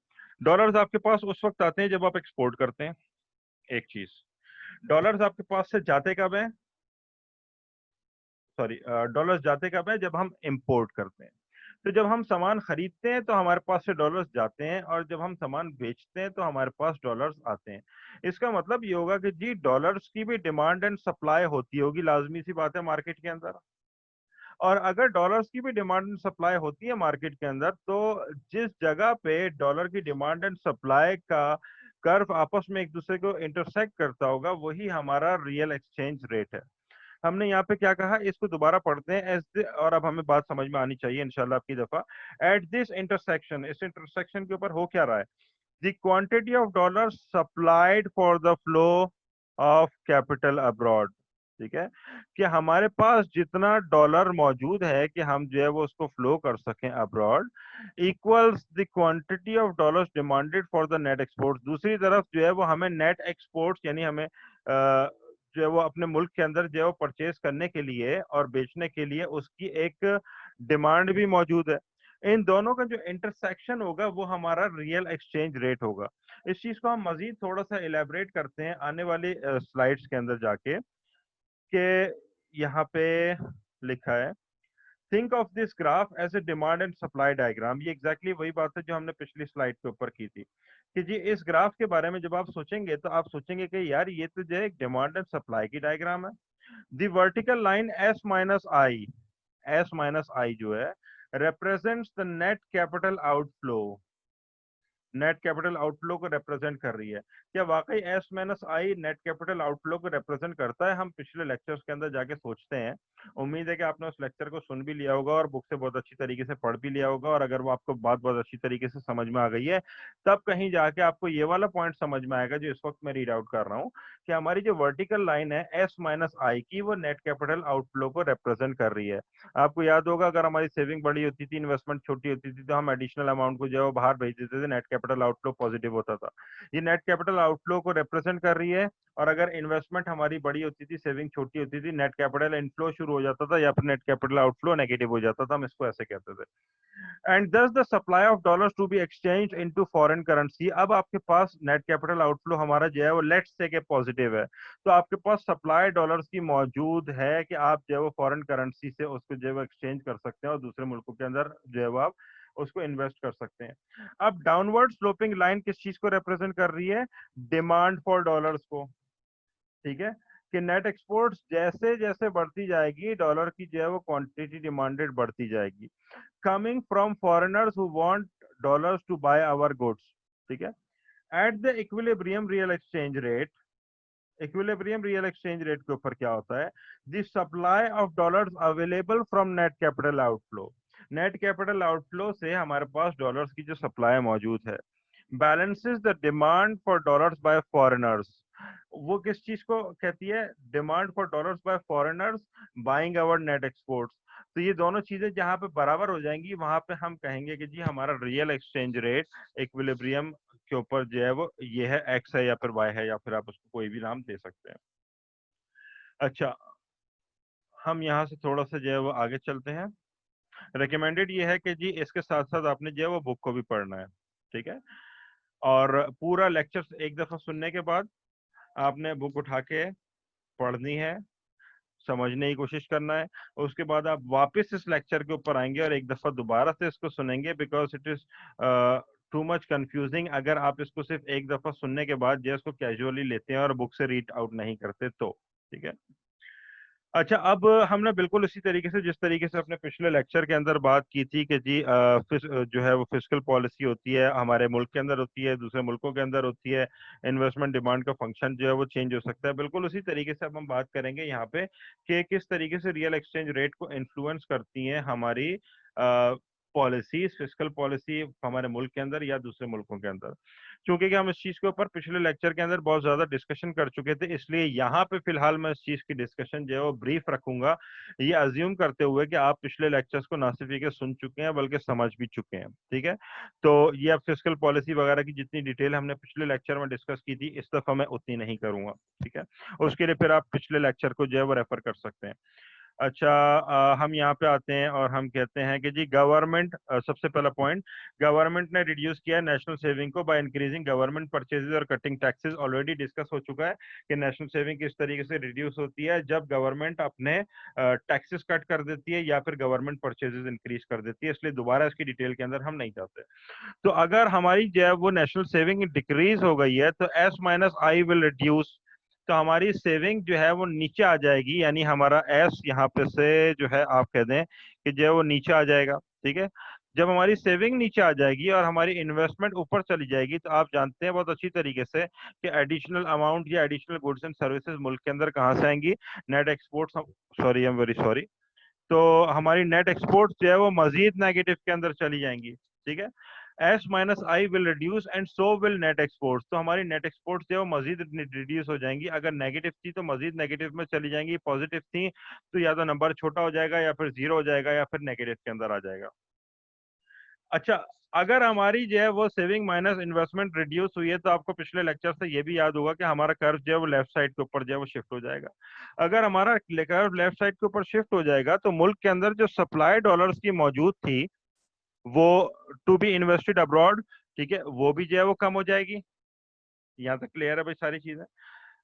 डॉलर्स आपके पास उस वक्त आते हैं जब आप एक्सपोर्ट करते हैं, एक चीज। डॉलर्स आपके पास से जाते कब है? सॉरी, डॉलर्स जाते कब है? जब हम इंपोर्ट करते हैं। तो जब हम सामान खरीदते हैं तो हमारे पास से डॉलर्स जाते हैं, और जब हम सामान बेचते हैं तो हमारे पास डॉलर्स आते हैं। इसका मतलब ये होगा कि जी डॉलर्स की भी डिमांड एंड सप्लाई होती होगी, लाजमी सी बात है मार्केट के अंदर। और अगर डॉलर्स की भी डिमांड एंड सप्लाई होती है मार्केट के अंदर, तो जिस जगह पे डॉलर की डिमांड एंड सप्लाई का कर्व आपस में एक दूसरे को इंटरसेक्ट करता होगा, वही हमारा रियल एक्सचेंज रेट है। हमने यहाँ पे क्या कहा, इसको दोबारा पढ़ते हैं और अब हमें बात समझ में आनी चाहिए इंशाल्लाह आपकी दफा। एट दिस इंटरसेक्शन, इस इंटरसेक्शन के ऊपर हो क्या रहा है? The quantity of dollar supplied for the flow of capital abroad. ठीक है, कि हमारे पास जितना डॉलर मौजूद है कि हम जो है वो उसको फ्लो कर सकें abroad, equals the quantity of dollars demanded for the net exports. दूसरी तरफ जो है वो हमें नेट एक्सपोर्ट्स यानी हमें जो है वो अपने मुल्क के अंदर जो है वो परचेज करने के लिए और बेचने के लिए उसकी एक डिमांड भी मौजूद है। इन दोनों का जो इंटरसेक्शन होगा वो हमारा रियल एक्सचेंज रेट होगा। इस चीज को हम मजीद थोड़ा सा इलेबरेट करते हैं आने वाली स्लाइड्स के अंदर जाके, कि यहाँ पे लिखा है, think of this graph as a demand and supply diagram. ये एग्जैक्टली वही बात है जो हमने पिछली स्लाइड के ऊपर की थी, कि जी इस ग्राफ के बारे में जब आप सोचेंगे तो आप सोचेंगे कि यार ये तो जो है एक डिमांड एंड सप्लाई की डायग्राम है। The vertical line S minus I जो है represents the net capital outflow, net capital outflow को रिप्रेजेंट कर रही है। क्या वाकई S minus I net capital outflow को रिप्रेजेंट करता है? हम पिछले लेक्चर्स के अंदर जाके सोचते हैं। उम्मीद है कि आपने उस लेक्चर को सुन भी लिया होगा और बुक से बहुत अच्छी तरीके से पढ़ भी लिया होगा, और अगर वो आपको बात बहुत अच्छी तरीके से समझ में आ गई है तब कहीं जाके आपको ये वाला पॉइंट समझ में आएगा जो इस वक्त मैं रीड आउट कर रहा हूँ, कि हमारी जो वर्टिकल लाइन है एस माइनस आई की, वो नेट कैपिटल आउटफ्लो को रिप्रेजेंट कर रही है। आपको याद होगा अगर हमारी सेविंग बड़ी होती थी, इन्वेस्टमेंट छोटी होती थी, तो हम एडिशनल अमाउंट को जो है बाहर भेज देते थे, नेट कैपिटल आउटफ्लो पॉजिटिव होता था। ये नेट कैपिटल आउटफ्लो को रिप्रेजेंट कर रही है। और अगर इन्वेस्टमेंट हमारी बड़ी होती थी, सेविंग छोटी होती थी, नेट कैपिटल इनफ्लो शुरू हो जाता था या फिर नेट कैपिटल आउटफ्लो नेगेटिव हो जाता था, हम इसको ऐसे कहते थे। And thus the supply of dollars to be exchange into foreign currency. अब आपके पास नेट कैपिटल आउटफ्लो हमारा जो है वो लेट्स से के पॉजिटिव है, तो आपके पास सप्लाई डॉलर्स की मौजूद है कि आप जो है वो फॉरेन करेंसी से उसको जो है वो एक्सचेंज कर सकते हैं और दूसरे मुल्कों के अंदर जो है वो आप उसको इन्वेस्ट कर सकते हैं। अब डाउनवर्ड स्लोपिंग लाइन किस चीज को रिप्रेजेंट कर रही है? डिमांड फॉर डॉलर्स को। ठीक है, कि नेट एक्सपोर्ट्स जैसे जैसे बढ़ती जाएगी, डॉलर की जो है वो क्वांटिटी डिमांडेड बढ़ती जाएगी, coming from foreigners who want dollars to buy our goods. ठीक है, at the equilibrium real exchange rate, equilibrium real exchange rate के ऊपर क्या होता है? The supply of dollars available from net capital outflow. Net capital outflow से हमारे पास डॉलर्स की जो सप्लाई मौजूद है, balances the demand for dollars by foreigners. वो किस चीज को कहती है? Demand for dollars by foreigners buying our net exports. तो ये दोनों चीजें जहां पे बराबर हो जाएंगी वहां पे हम कहेंगे कि जी हमारा रियल एक्सचेंज रेट इक्विलिब्रियम के ऊपर जो है वो ये है, एक्स है या फिर वाई है, या फिर आप उसको कोई भी नाम दे सकते हैं। अच्छा, हम यहाँ से थोड़ा सा जो है वो आगे चलते हैं। रिकमेंडेड ये है कि जी इसके साथ साथ आपने जो है वो बुक को भी पढ़ना है। ठीक है, और पूरा लेक्चर एक दफा सुनने के बाद आपने बुक उठा के पढ़नी है, समझने की कोशिश करना है। उसके बाद आप वापस इस लेक्चर के ऊपर आएंगे और एक दफा दोबारा से इसको सुनेंगे, because it is too much confusing अगर आप इसको सिर्फ एक दफा सुनने के बाद जो इसको कैजुअली लेते हैं और बुक से रीड आउट नहीं करते तो। ठीक है, अच्छा, अब हमने बिल्कुल इसी तरीके से जिस तरीके से अपने पिछले लेक्चर के अंदर बात की थी कि जी जो है वो फिस्कल पॉलिसी होती है, हमारे मुल्क के अंदर होती है, दूसरे मुल्कों के अंदर होती है, इन्वेस्टमेंट डिमांड का फंक्शन जो है वो चेंज हो सकता है। बिल्कुल उसी तरीके से अब हम बात करेंगे यहाँ पे कि किस तरीके से रियल एक्सचेंज रेट को इन्फ्लुएंस करती हैं हमारी पॉलिसीज, फिस्कल पॉलिसी हमारे मुल्क के अंदर या दूसरे मुल्कों के अंदर। क्योंकि हम इस चीज के ऊपर पिछले लेक्चर के अंदर बहुत ज्यादा डिस्कशन कर चुके थे, इसलिए यहाँ पे फिलहाल मैं इस चीज की डिस्कशन जो है वो ब्रीफ रखूंगा, ये अज्यूम करते हुए कि आप पिछले लेक्चर्स को ना सिर्फ ये सुन चुके हैं बल्कि समझ भी चुके हैं। ठीक है, तो ये अब फिस्कल पॉलिसी वगैरह की जितनी डिटेल हमने पिछले लेक्चर में डिस्कस की थी इस दफा मैं उतनी नहीं करूंगा। ठीक है, उसके लिए फिर आप पिछले लेक्चर को जो है वो रेफर कर सकते हैं। अच्छा, हम यहाँ पे आते हैं और हम कहते हैं कि जी गवर्नमेंट, सबसे पहला पॉइंट, गवर्नमेंट ने रिड्यूस किया नेशनल सेविंग को बाय इंक्रीजिंग गवर्नमेंट परचेजेस और कटिंग टैक्सेस। ऑलरेडी डिस्कस हो चुका है कि नेशनल सेविंग किस तरीके से रिड्यूस होती है जब गवर्नमेंट अपने टैक्सेस कट कर देती है या फिर गवर्नमेंट परचेजेस इंक्रीज कर देती है, इसलिए दोबारा इसकी डिटेल के अंदर हम नहीं जाते। तो अगर हमारी जो है वो नेशनल सेविंग डिक्रीज हो गई है तो S minus I will reduce, तो हमारी सेविंग जो है वो नीचे आ जाएगी, यानी हमारा एस यहाँ पे से जो है आप कह दें कि जो है वो नीचे आ जाएगा। ठीक है, जब हमारी सेविंग नीचे आ जाएगी और हमारी इन्वेस्टमेंट ऊपर चली जाएगी तो आप जानते हैं बहुत अच्छी तरीके से कि एडिशनल अमाउंट या एडिशनल गुड्स एंड सर्विसेज मुल्क के अंदर कहाँ से आएंगी? Net export, sorry I am very sorry, तो हमारी नेट एक्सपोर्ट जो है वो मजीद नेगेटिव के अंदर चली जाएंगी। ठीक है, S minus I will reduce and so will net exports, तो हमारी नेट एक्सपोर्ट्स जो है वो मजीद रिड्यूस हो जाएंगी। अगर नेगेटिव थी तो मजीद नेगेटिव में चली जाएंगी, पॉजिटिव थी तो या तो नंबर छोटा हो जाएगा या फिर जीरो हो जाएगा या फिर नेगेटिव के अंदर आ जाएगा। अच्छा, अगर हमारी जो है वो सेविंग माइनस इन्वेस्टमेंट रिड्यूस हुई है तो आपको पिछले लेक्चर से ये भी याद होगा कि हमारा कर्व जो है वो लेफ्ट साइड के ऊपर जो है वो शिफ्ट हो जाएगा। अगर हमारा कर्व लेफ्ट साइड के ऊपर शिफ्ट हो जाएगा तो मुल्क के अंदर जो सप्लाई डॉलर्स की मौजूद थी वो टू बी इन्वेस्टेड अब्रॉड, ठीक है, वो भी जो है वो कम हो जाएगी। यहाँ तक क्लियर है भाई सारी चीजें।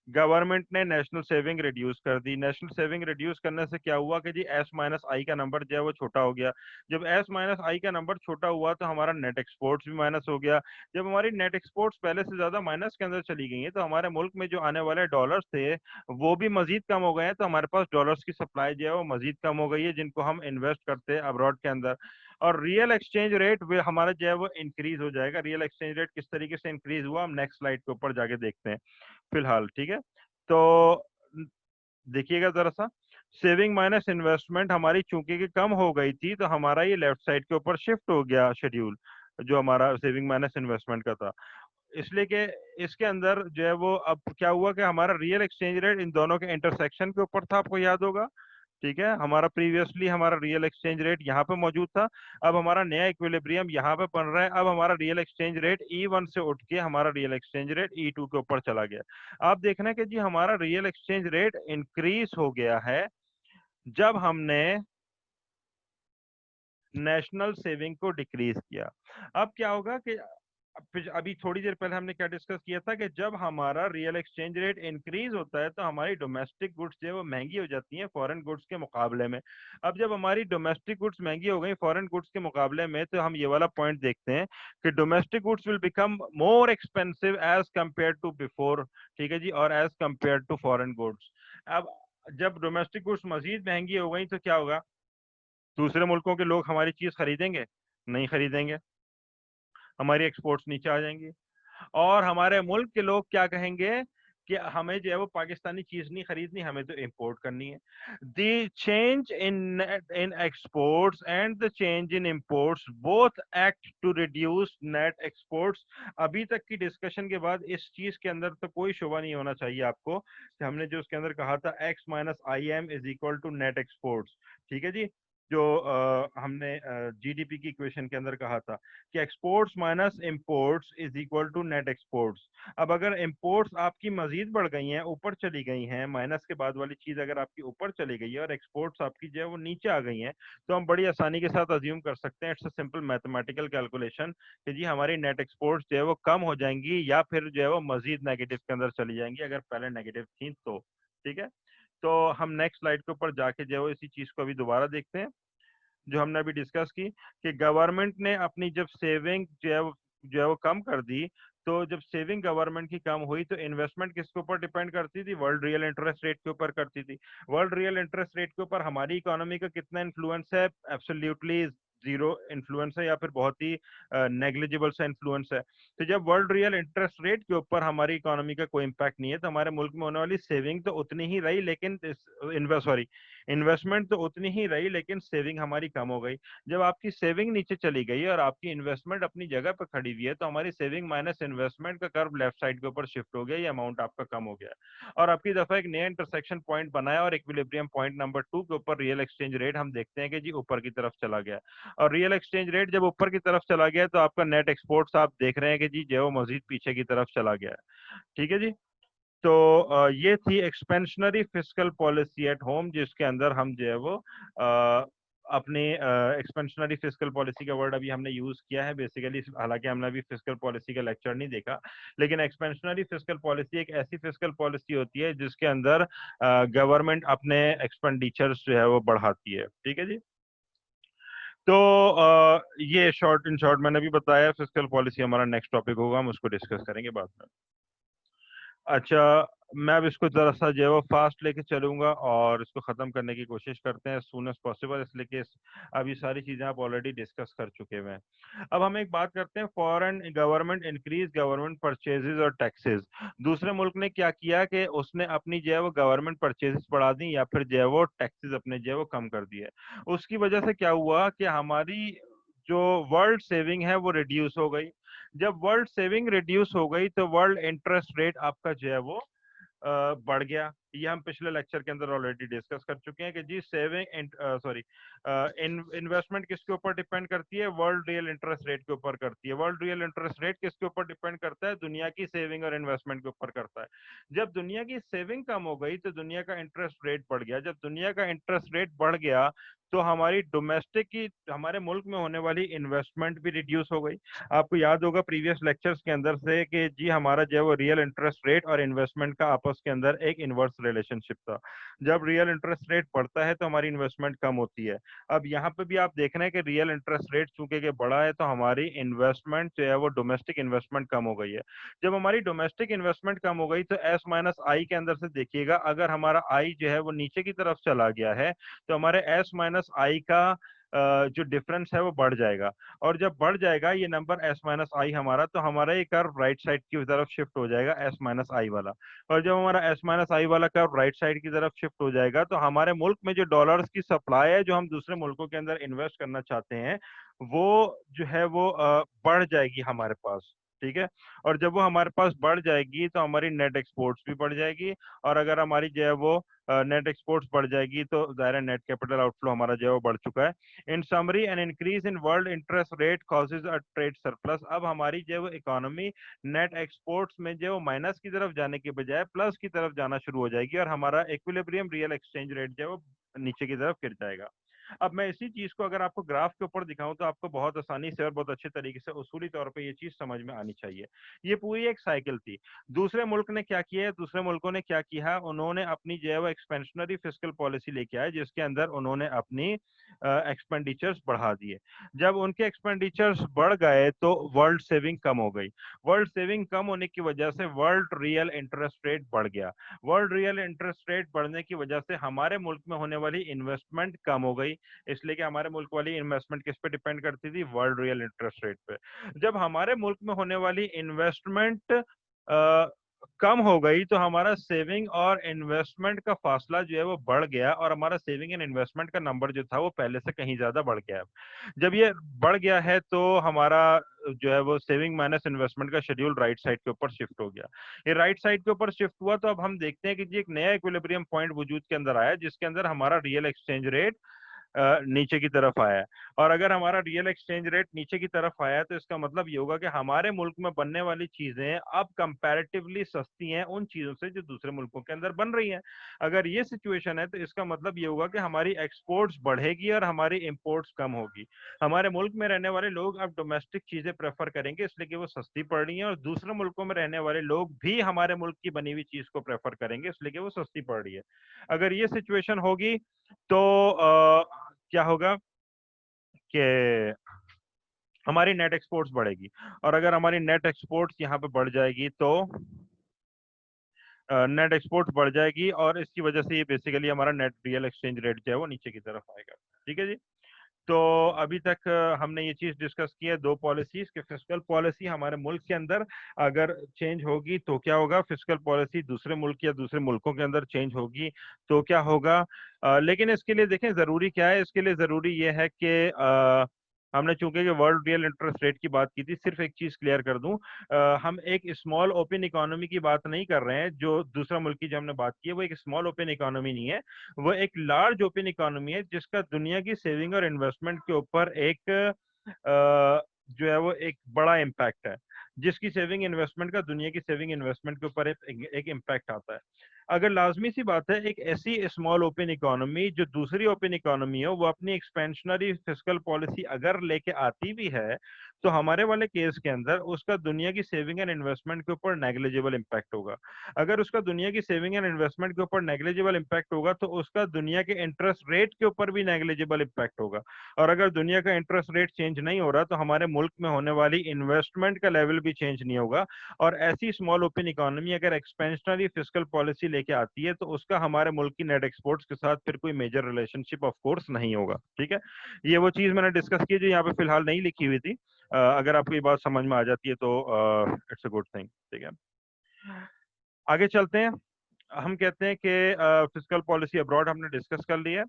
गवर्नमेंट ने नेशनल सेविंग रिड्यूस कर दी। नेशनल सेविंग रिड्यूस करने से क्या हुआ कि जी एस माइनस आई का नंबर जो है वो छोटा हो गया। जब एस माइनस आई का नंबर छोटा हुआ तो हमारा नेट एक्सपोर्ट्स भी माइनस हो गया। जब हमारी नेट एक्सपोर्ट्स पहले से ज्यादा माइनस के अंदर चली गई है तो हमारे मुल्क में जो आने वाले डॉलर्स थे वो भी मजीद कम हो गए हैं, तो हमारे पास डॉलर्स की सप्लाई जो है वो मजीद कम हो गई है जिनको हम इन्वेस्ट करते हैं अब्रॉड के अंदर। और रियल एक्सचेंज रेट हमारा जो है वो इंक्रीज हो जाएगा। रियल एक्सचेंज रेट किस तरीके से इंक्रीज हुआ हम नेक्स्ट स्लाइड के ऊपर जाके देखते हैं फिलहाल, ठीक है। तो देखिएगा जरा सा, सेविंग माइनस इन्वेस्टमेंट हमारी चूंकि कि कम हो गई थी तो हमारा ये लेफ्ट साइड के ऊपर शिफ्ट हो गया शेड्यूल, जो हमारा सेविंग माइनस इन्वेस्टमेंट का था। इसलिए कि इसके अंदर जो है वो अब क्या हुआ कि हमारा रियल एक्सचेंज रेट इन दोनों के इंटरसेक्शन के ऊपर था, आपको याद होगा, ठीक है। हमारा प्रीवियसली हमारा रियल एक्सचेंज रेट यहाँ पे मौजूद था, अब हमारा नया इक्विलिब्रियम यहाँ पे बन रहा है। अब हमारा रियल एक्सचेंज रेट E1 से उठ के हमारा रियल एक्सचेंज रेट E2 के ऊपर चला गया। आप देखना कि जी हमारा रियल एक्सचेंज रेट इंक्रीज हो गया है जब हमने नेशनल सेविंग को डिक्रीज किया। अब क्या होगा कि अभी थोड़ी देर पहले हमने क्या डिस्कस किया था कि जब हमारा रियल एक्सचेंज रेट इंक्रीज होता है तो हमारी डोमेस्टिक गुड्स जो है वो महंगी हो जाती हैं फॉरेन गुड्स के मुकाबले में। अब जब हमारी डोमेस्टिक गुड्स महंगी हो गई फॉरेन गुड्स के मुकाबले में तो हम ये वाला पॉइंट देखते हैं कि domestic goods will become more expensive as compare to before, ठीक है जी, और as compare to foreign goods. अब जब डोमेस्टिक गुड्स मजीद महंगी हो गई तो क्या होगा, दूसरे मुल्कों के लोग हमारी चीज खरीदेंगे? नहीं खरीदेंगे, हमारी एक्सपोर्ट्स नीचे आ जाएंगी। और हमारे मुल्क के लोग क्या कहेंगे कि हमें जो है वो पाकिस्तानी चीज नहीं खरीदनी, हमें तो इंपोर्ट करनी है। The change in exports and the change in imports both act to reduce net exports. अभी तक की डिस्कशन के बाद इस चीज के अंदर तो कोई शुबा नहीं होना चाहिए आपको कि हमने जो उसके अंदर कहा था X minus I M is equal to net exports, ठीक है जी, जो हमने जीडीपी की इक्वेशन के अंदर कहा था कि exports minus imports is equal to net exports. अब अगर इंपोर्ट्स आपकी मजीद बढ़ गई हैं, ऊपर चली गई हैं, माइनस के बाद वाली चीज अगर आपकी ऊपर चली गई है और एक्सपोर्ट्स आपकी जो है वो नीचे आ गई हैं, तो हम बड़ी आसानी के साथ अज्यूम कर सकते हैं, it's a simple mathematical calculation, कि जी हमारी नेट एक्सपोर्ट्स जो है वो कम हो जाएंगी या फिर जो है वो मजीद नेगेटिव के अंदर चली जाएंगी अगर पहले नेगेटिव थी तो, ठीक है। तो हम नेक्स्ट स्लाइड के ऊपर जाके जो है वो इसी चीज को अभी दोबारा देखते हैं जो हमने अभी डिस्कस की कि गवर्नमेंट ने अपनी जब सेविंग जो है वो कम कर दी, तो जब सेविंग गवर्नमेंट की कम हुई तो इन्वेस्टमेंट किसके ऊपर डिपेंड करती थी, वर्ल्ड रियल इंटरेस्ट रेट के ऊपर करती थी। वर्ल्ड रियल इंटरेस्ट रेट के ऊपर हमारी इकोनॉमी का कितना इन्फ्लुएंस है, एब्सोल्युटली जीरो इन्फ्लुएंस है या फिर बहुत ही नेग्लिजिबल सा इन्फ्लुएंस है। तो जब वर्ल्ड रियल इंटरेस्ट रेट के ऊपर हमारी इकोनॉमी का कोई इम्पैक्ट नहीं है तो हमारे मुल्क में होने वाली सेविंग तो उतनी ही रही, लेकिन सॉरी इन्वेस्टमेंट तो उतनी ही रही लेकिन सेविंग हमारी कम हो गई। जब आपकी सेविंग नीचे चली गई और आपकी इन्वेस्टमेंट अपनी जगह पर खड़ी हुई है तो हमारी सेविंग माइनस इन्वेस्टमेंट का कर्व लेफ्ट साइड के ऊपर शिफ्ट हो गया, ये अमाउंट आपका कम हो गया और आपकी दफा एक नया इंटरसेक्शन पॉइंट बनाया और इक्विलिब्रियम पॉइंट नंबर 2 के ऊपर रियल एक्सचेंज रेट हम देखते हैं कि जी ऊपर की तरफ चला गया। और रियल एक्सचेंज रेट जब ऊपर की तरफ चला गया तो आपका नेट एक्सपोर्ट्स आप देख रहे हैं कि जी जो मजीद पीछे की तरफ चला गया, ठीक है जी। तो ये थी expansionary fiscal policy at home, जिसके अंदर हम जो है वो अपनी एक्सपेंशनरी फिस्कल पॉलिसी का वर्ड अभी हमने यूज किया है बेसिकली, हालांकि हमने अभी फिस्कल पॉलिसी का लेक्चर नहीं देखा, लेकिन एक्सपेंशनरी फिस्कल पॉलिसी एक ऐसी फिस्कल पॉलिसी होती है जिसके अंदर गवर्नमेंट अपने एक्सपेंडिचर्स जो है वो बढ़ाती है, ठीक है जी। तो ये शॉर्ट इन शॉर्ट मैंने भी बताया, फिस्कल पॉलिसी हमारा नेक्स्ट टॉपिक होगा, हम उसको डिस्कस करेंगे बाद में। अच्छा, मैं अब इसको जरा सा जो है वो फास्ट लेके चलूंगा और इसको खत्म करने की कोशिश करते हैं सून एज पॉसिबल, इसलिए कि अब ये सारी चीजें आप ऑलरेडी डिस्कस कर चुके हैं। अब हम एक बात करते हैं, foreign government increase government purchases और टैक्सेस। दूसरे मुल्क ने क्या किया कि उसने अपनी जो है वो गवर्नमेंट परचेजेस बढ़ा दी या फिर जो है वो टैक्सेस अपने जो है वो कम कर दिए। उसकी वजह से क्या हुआ कि हमारी जो वर्ल्ड सेविंग है वो रिड्यूस हो गई। जब वर्ल्ड सेविंग रिड्यूस हो गई तो वर्ल्ड इंटरेस्ट रेट आपका जो है वो बढ़ गया। ये हम पिछले लेक्चर के अंदर ऑलरेडी डिस्कस कर चुके हैं कि जी सेविंग सॉरी इन्वेस्टमेंट किसके ऊपर डिपेंड करती है, वर्ल्ड रियल इंटरेस्ट रेट के ऊपर करती है। वर्ल्ड रियल इंटरेस्ट रेट किसके ऊपर डिपेंड करता है, दुनिया की सेविंग और इन्वेस्टमेंट के ऊपर करता है। जब दुनिया की सेविंग कम हो गई तो दुनिया का इंटरेस्ट रेट बढ़ गया। जब दुनिया का इंटरेस्ट रेट बढ़ गया तो हमारी डोमेस्टिक की, हमारे मुल्क में होने वाली इन्वेस्टमेंट भी रिड्यूस हो गई। आपको याद होगा प्रीवियस लेक्चर्स के अंदर से कि जी हमारा जो है वो रियल इंटरेस्ट रेट और इन्वेस्टमेंट का आपस के अंदर एक इनवर्स रिलेशनशिप था। जब रियल इंटरेस्ट रेट बढ़ता है तो हमारी इन्वेस्टमेंट कम होती है। अब यहाँ पे भी आप देख रहे हैं कि रियल इंटरेस्ट रेट चूंकि के बढ़ा है तो हमारी इन्वेस्टमेंट जो है वो डोमेस्टिक इन्वेस्टमेंट कम हो गई है। जब हमारी डोमेस्टिक इन्वेस्टमेंट कम हो गई तो एस माइनस आई के अंदर से देखिएगा, अगर हमारा आई जो है वो नीचे की तरफ चला गया है तो हमारे एस माइनस आई का जो डिफरेंस है वो बढ़ जाएगा। और जब बढ़ जाएगा ये नंबर एस माइनस आई हमारा, तो हमारा ये कर्व राइट साइड की तरफ शिफ्ट हो जाएगा, एस माइनस आई वाला। और जब हमारा एस माइनस आई वाला कर्व राइट साइड की तरफ शिफ्ट हो जाएगा तो हमारे मुल्क में जो डॉलर्स की सप्लाई है जो हम दूसरे मुल्कों के अंदर इन्वेस्ट करना चाहते हैं वो जो है वो बढ़ जाएगी हमारे पास। ठीक है। और जब वो हमारे पास बढ़ जाएगी तो हमारी नेट एक्सपोर्ट्स भी बढ़ जाएगी। और अगर हमारी जो है वो नेट एक्सपोर्ट्स बढ़ जाएगी तो दायरा नेट कैपिटल आउटफ्लो हमारा जो है वो बढ़ चुका है। इन summary N increase in world interest rate causes a trade surplus. अब हमारी जो है वो इकोनॉमी नेट एक्सपोर्ट्स में जो माइनस की तरफ जाने के बजाय प्लस की तरफ जाना शुरू हो जाएगी और हमारा इक्विलिब्रियम रियल एक्सचेंज रेट जो है वो नीचे की तरफ गिर जाएगा। अब मैं इसी चीज को अगर आपको ग्राफ के ऊपर दिखाऊं तो आपको बहुत आसानी से और बहुत अच्छे तरीके से उसूली तौर पे ये चीज समझ में आनी चाहिए। ये पूरी एक साइकिल थी। दूसरे मुल्क ने क्या किया है, दूसरे मुल्कों ने क्या किया, उन्होंने अपनी जो है वो एक्सपेंशनरी फिस्कल पॉलिसी लेके आए जिसके अंदर उन्होंने अपनी एक्सपेंडिचर्स बढ़ा दिए। जब उनके एक्सपेंडिचर्स बढ़ गए तो वर्ल्ड सेविंग कम हो गई। वर्ल्ड सेविंग कम होने की वजह से वर्ल्ड रियल इंटरेस्ट रेट बढ़ गया। वर्ल्ड रियल इंटरेस्ट रेट बढ़ने की वजह से हमारे मुल्क में होने वाली इन्वेस्टमेंट कम हो गई, इसलिए कि हमारे मुल्क वाली इन्वेस्टमेंट किस पे डिपेंड करती थी, वर्ल्ड रियल इंटरेस्ट रेट पे। जब हमारे मुल्क में होने वाली इन्वेस्टमेंट कम हो गई तो हमारा सेविंग और इन्वेस्टमेंट का फासला जो है वो बढ़ गया और हमारा सेविंग एंड इन्वेस्टमेंट का नंबर जो था वो पहले से कहीं ज्यादा बढ़ गया है। जब ये बढ़ गया है तो हमारा जो है वो सेविंग माइनस इन्वेस्टमेंट का शेड्यूल राइट साइड के ऊपर शिफ्ट हो गया। ये राइट साइड के ऊपर शिफ्ट हुआ तो अब हम देखते हैं कि जी एक नया इक्विलिब्रियम पॉइंट वजूद के अंदर आया जिसके अंदर हमारा रियल एक्सचेंज रेट नीचे की तरफ आया है। और अगर हमारा रियल एक्सचेंज रेट नीचे की तरफ आया है तो इसका मतलब ये होगा कि हमारे मुल्क में बनने वाली चीजें अब कंपैरेटिवली सस्ती हैं उन चीजों से जो दूसरे मुल्कों के अंदर बन रही हैं। अगर ये सिचुएशन है तो इसका मतलब ये होगा कि हमारी एक्सपोर्ट्स बढ़ेगी और हमारी इंपोर्ट्स कम होगी। हमारे मुल्क में रहने वाले लोग अब डोमेस्टिक चीजें प्रेफर करेंगे इसलिए कि वो सस्ती पड़ रही हैं, और दूसरे मुल्कों में रहने वाले लोग भी हमारे मुल्क की बनी हुई चीज को प्रेफर करेंगे इसलिए कि वो सस्ती पड़ रही है। अगर ये सिचुएशन होगी तो क्या होगा कि हमारी नेट एक्सपोर्ट्स बढ़ेगी। और अगर हमारी नेट एक्सपोर्ट्स यहाँ पे बढ़ जाएगी तो नेट एक्सपोर्ट बढ़ जाएगी और इसकी वजह से ये बेसिकली हमारा नेट रियल एक्सचेंज रेट जो है वो नीचे की तरफ आएगा। ठीक है जी। तो अभी तक हमने ये चीज डिस्कस की है, दो पॉलिसीज के फिस्कल पॉलिसी हमारे मुल्क के अंदर अगर चेंज होगी तो क्या होगा, फिस्कल पॉलिसी दूसरे मुल्क या दूसरे मुल्कों के अंदर चेंज होगी तो क्या होगा। लेकिन इसके लिए देखें जरूरी क्या है, इसके लिए जरूरी ये है कि हमने चूंकि वर्ल्ड रियल इंटरेस्ट रेट की बात की थी, सिर्फ एक चीज क्लियर कर दूं, हम एक स्मॉल ओपन इकोनॉमी की बात नहीं कर रहे हैं। जो दूसरा मुल्क की जो हमने बात की है वो एक स्मॉल ओपन इकोनॉमी नहीं है, वो एक लार्ज ओपन इकोनॉमी है जिसका दुनिया की सेविंग और इन्वेस्टमेंट के ऊपर एक जो है वो एक बड़ा इम्पैक्ट है, जिसकी सेविंग इन्वेस्टमेंट का दुनिया की सेविंग इन्वेस्टमेंट के ऊपर एक इम्पैक्ट आता है। अगर लाजमी सी बात है एक ऐसी स्मॉल ओपन इकोनॉमी जो दूसरी ओपन इकोनॉमी हो वो अपनी एक्सपेंशनरी फिस्कल पॉलिसी अगर लेके आती भी है तो हमारे वाले केस के अंदर उसका दुनिया की सेविंग एंड इन्वेस्टमेंट के ऊपर नेग्लिजिबल इम्पैक्ट होगा। अगर उसका दुनिया की सेविंग एंड इन्वेस्टमेंट के ऊपर नेग्लिजिबल इम्पैक्ट होगा तो उसका दुनिया के इंटरेस्ट रेट के ऊपर भी नेग्लिजिबल इम्पैक्ट होगा। और अगर दुनिया का इंटरेस्ट रेट चेंज नहीं हो रहा तो हमारे मुल्क में होने वाली इन्वेस्टमेंट का लेवल भी चेंज नहीं होगा। और ऐसी स्मॉल ओपन इकोनॉमी अगर एक्सपेंशनरी फिस्कल पॉलिसी लेके आती है तो उसका हमारे मुल्क की नेट एक्सपोर्ट्स के साथ फिर कोई मेजर रिलेशनशिप ऑफ कोर्स नहीं होगा। ठीक है। ये वो चीज मैंने डिस्कस की जो यहाँ पे फिलहाल नहीं लिखी हुई थी। अगर आपको ये बात समझ में आ जाती है तो इट्स अ गुड थिंग। ठीक है। आगे चलते हैं। हम कहते हैं कि फिस्कल पॉलिसी अब्रॉड हमने डिस्कस कर ली है।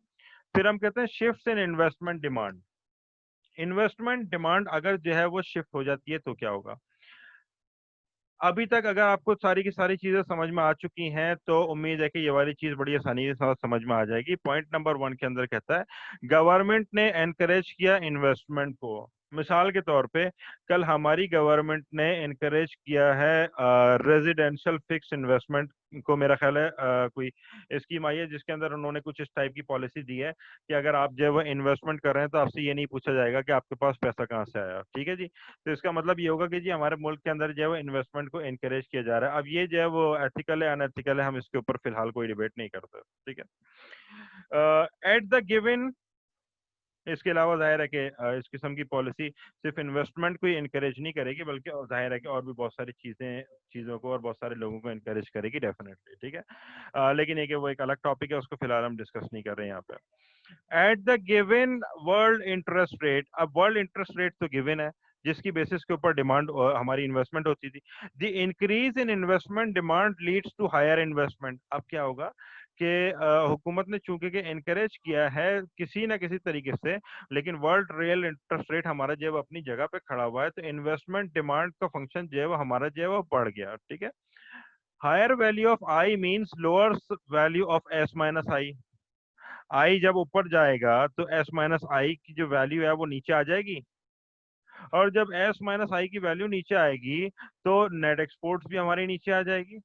फिर हम कहते हैं शिफ्ट्स इन इन्वेस्टमेंट डिमांड। इन्वेस्टमेंट डिमांड अगर जो है वो शिफ्ट हो जाती है तो क्या होगा। अभी तक अगर आपको सारी की सारी चीजें समझ में आ चुकी हैं तो उम्मीद है कि ये वाली चीज बड़ी आसानी से समझ में आ जाएगी। पॉइंट नंबर 1 के अंदर कहता है गवर्नमेंट ने एनकरेज किया इन्वेस्टमेंट को। मिसाल के तौर पे कल हमारी गवर्नमेंट ने एनकरेज किया है रेजिडेंशियल फिक्स इन्वेस्टमेंट को। मेरा ख्याल है कोई स्कीम आई है जिसके अंदर उन्होंने कुछ इस टाइप की पॉलिसी दी है कि अगर आप जो है वो इन्वेस्टमेंट कर रहे हैं तो आपसे ये नहीं पूछा जाएगा कि आपके पास पैसा कहाँ से आया। ठीक है जी। तो इसका मतलब ये होगा कि जी हमारे मुल्क के अंदर जो है वो इन्वेस्टमेंट को एनकरेज किया जा रहा है। अब ये जो है वो एथिकल है अनएथिकल है, हम इसके ऊपर फिलहाल कोई डिबेट नहीं करते। ठीक है। एट द गिवन, इसके अलावा जाहिर है कि इस किस्म की पॉलिसी सिर्फ इन्वेस्टमेंट को ही इनकरेज नहीं करेगी बल्कि जाहिर है कि और भी बहुत सारी चीज़ों को और बहुत सारे लोगों को इनकरेज करेगी डेफिनेटली। ठीक है। लेकिन ये कि वो एक अलग टॉपिक है, उसको फिलहाल हम डिस्कस नहीं कर रहे हैं यहाँ पे। At the given world interest rate, अब वर्ल्ड इंटरेस्ट रेट तो गिवन है जिसकी बेसिस के ऊपर डिमांड हमारी इन्वेस्टमेंट होती थी। The increase in investment demand leads to higher investment. अब क्या होगा कि हुकूमत ने चूंकि के इनकरेज किया है किसी ना किसी तरीके से, लेकिन वर्ल्ड रियल इंटरेस्ट रेट हमारा जो है वो अपनी जगह पे खड़ा हुआ है, तो इन्वेस्टमेंट डिमांड का फंक्शन जो है वो हमारा जो है वो बढ़ गया। ठीक है। Higher value of I means lower value of S minus I. I जब ऊपर जाएगा तो एस माइनस आई की जो वैल्यू है वो नीचे आ जाएगी, और जब एस माइनस आई की वैल्यू नीचे आएगी तो नेट एक्सपोर्ट्स भी हमारी नीचे आ जाएगी।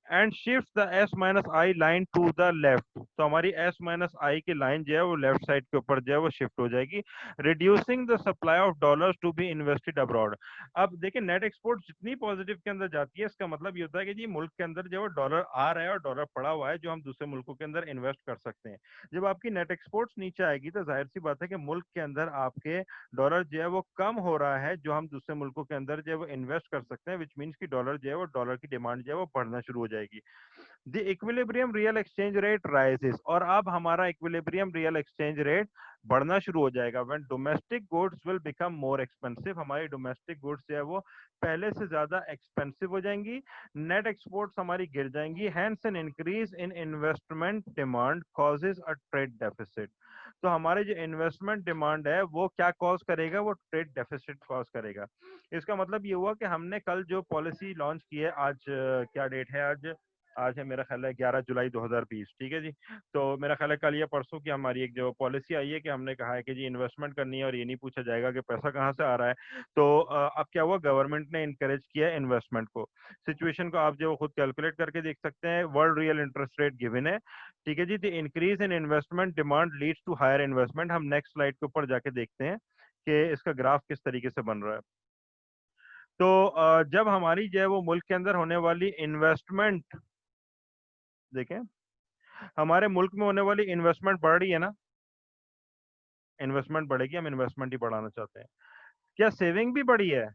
And shift the S minus I line to the left, तो हमारी एस माइनस आई की लाइन जो है वो लेफ्ट साइड के ऊपर जो है वो शिफ्ट हो जाएगी। Reducing the supply of dollars to be invested abroad. अब देखिए नेट एक्सपोर्ट जितनी पॉजिटिव के अंदर जाती है इसका मतलब ये होता है कि जी मुल्क के अंदर जो है डॉलर आ रहा है और डॉलर पड़ा हुआ है जो हम दूसरे मुल्कों के अंदर इन्वेस्ट कर सकते हैं। जब आपकी नेट एक्सपोर्ट्स नीचे आएगी तो जाहिर सी बात है कि मुल्क के अंदर आपके डॉलर जो है वो कम हो रहा है जो हम दूसरे मुल्कों के अंदर जो है वो इन्वेस्ट कर सकते हैं, विच मीन्स की डॉलर जो है वो डॉलर की डिमांड जो है वो बढ़ना शुरू हो जाएगी। The equilibrium real exchange rate rises, और अब हमारा इक्विलिब्रियम रियल एक्सचेंज रेट बढ़ना शुरू हो जाएगा। When domestic goods will become more expensive, हमारी डोमेस्टिक गुड्स जो है वो पहले से ज्यादा एक्सपेंसिव हो जाएंगी। नेट एक्सपोर्ट्स हमारी गिर जाएंगी। Hence an increase in investment demand causes a trade deficit. तो हमारे जो इन्वेस्टमेंट डिमांड है वो क्या कॉज करेगा, वो ट्रेड डेफिसिट कॉज करेगा। इसका मतलब ये हुआ कि हमने कल जो पॉलिसी लॉन्च की है, आज क्या डेट है, आज आज है मेरा ख्याल है 11 जुलाई 2020। ठीक है जी। तो मेरा ख्याल है कल या परसों की हमारी एक जो पॉलिसी आई है कि हमने कहा है कि जी इन्वेस्टमेंट करनी है और ये नहीं पूछा जाएगा कि पैसा कहाँ से आ रहा है। तो अब क्या हुआ, गवर्नमेंट ने इनकरेज किया है इन्वेस्टमेंट को। सिचुएशन को आप जो खुद कैलकुलेट करके देख सकते हैं। World real interest rate given है। ठीक है जी। The increase in investment demand leads to higher investment. हम नेक्स्ट स्लाइड के ऊपर जाके देखते हैं कि इसका ग्राफ किस तरीके से बन रहा है। तो जब हमारी जो है वो मुल्क के अंदर होने वाली इन्वेस्टमेंट देखें, हमारे मुल्क में होने वाली इन्वेस्टमेंट बढ़ रही है ना, इन्वेस्टमेंट बढ़ेगी, हम इन्वेस्टमेंट ही बढ़ाना चाहते हैं। क्या सेविंग भी बढ़ी है?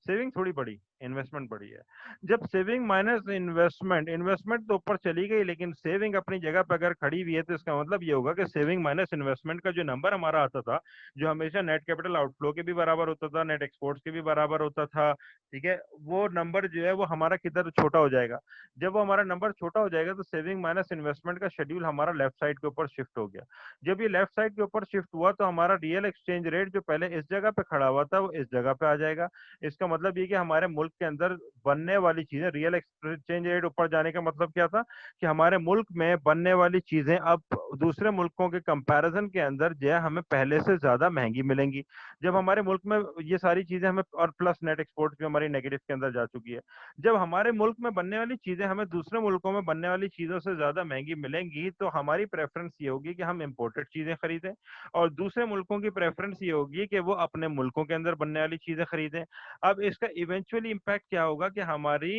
सेविंग थोड़ी बढ़ी, इन्वेस्टमेंट बढ़ी है। जब सेविंग माइनस इन्वेस्टमेंट, इन्वेस्टमेंट तो ऊपर चली गई लेकिन सेविंग अपनी जगह पर अगर खड़ी हुई है तो इसका मतलब ये होगा कि सेविंग माइनस इन्वेस्टमेंट का जो नंबर हमारा आता था, जो हमेशा नेट कैपिटल आउटफ्लो के भी बराबर होता था, नेट एक्सपोर्ट्स के भी बराबर होता था, ठीक है, वो नंबर जो है वो हमारा किधर छोटा हो जाएगा। जब वो हमारा नंबर छोटा हो जाएगा तो सेविंग माइनस इन्वेस्टमेंट का शेड्यूल हमारा लेफ्ट साइड के ऊपर शिफ्ट हो गया। जब ये लेफ्ट साइड के ऊपर शिफ्ट हुआ तो हमारा रियल एक्सचेंज रेट जो पहले इस जगह पे खड़ा हुआ था वो इस जगह पे आ जाएगा। इसका मतलब ये कि हमारे मुल्क के अंदर बनने वाली चीजें, रियल एक्सचेंज रेट ऊपर जाने का मतलब क्या था कि हमारे मुल्क में बनने वाली चीजें अब दूसरे मुल्कों के कंपैरिजन के अंदर जो है हमें पहले से ज्यादा महंगी मिलेंगी। जब हमारे मुल्क में ये सारी चीजें हमें, और प्लस नेट एक्सपोर्ट भी हमारी नेगेटिव के अंदर जा चुकी है, जब हमारे मुल्क में बनने वाली चीजें हमें दूसरे मुल्कों में बनने वाली चीजों से ज्यादा महंगी मिलेंगी तो हमारी प्रेफरेंस ये होगी कि हम इम्पोर्टेड चीजें खरीदें, और दूसरे मुल्कों की प्रेफरेंस ये होगी कि वो अपने मुल्कों के अंदर बनने वाली चीजें खरीदें। अब इसका इवेंचुअली इम्पैक्ट क्या होगा कि हमारी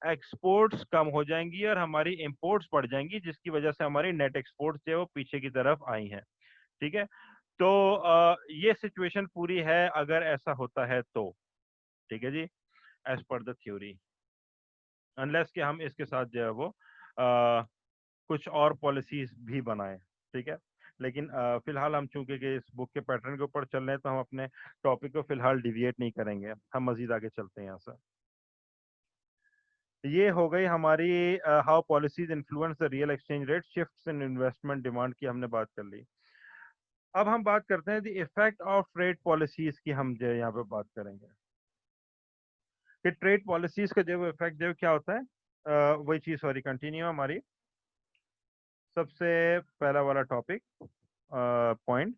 एक्सपोर्ट्स कम हो जाएंगी और हमारी इंपोर्ट्स बढ़ जाएंगी, जिसकी वजह से हमारी नेट एक्सपोर्ट्स जो है वो पीछे की तरफ आई हैं। ठीक है। तो ये सिचुएशन पूरी है अगर ऐसा होता है तो। ठीक है जी। As per the theory, unless कि हम इसके साथ जो है वो कुछ और पॉलिसीज भी बनाएं। ठीक है। लेकिन फिलहाल हम चूंकि कि इस बुक के पैटर्न के ऊपर चल रहे हैं तो हम अपने टॉपिक को फिलहाल डिविएट नहीं करेंगे, हम मजीद आगे चलते हैं यहाँ से। ये हो गई हमारी how policies influence the real exchange rate, shifts in investment demand की हमने बात कर ली। अब हम बात करते हैं the effect of trade policies की, हम जो यहाँ पे बात करेंगे कि ट्रेड पॉलिसीज का जो इफेक्ट जो क्या होता है। वही चीज, सॉरी, कंटिन्यू हमारी सबसे पहला वाला topic point.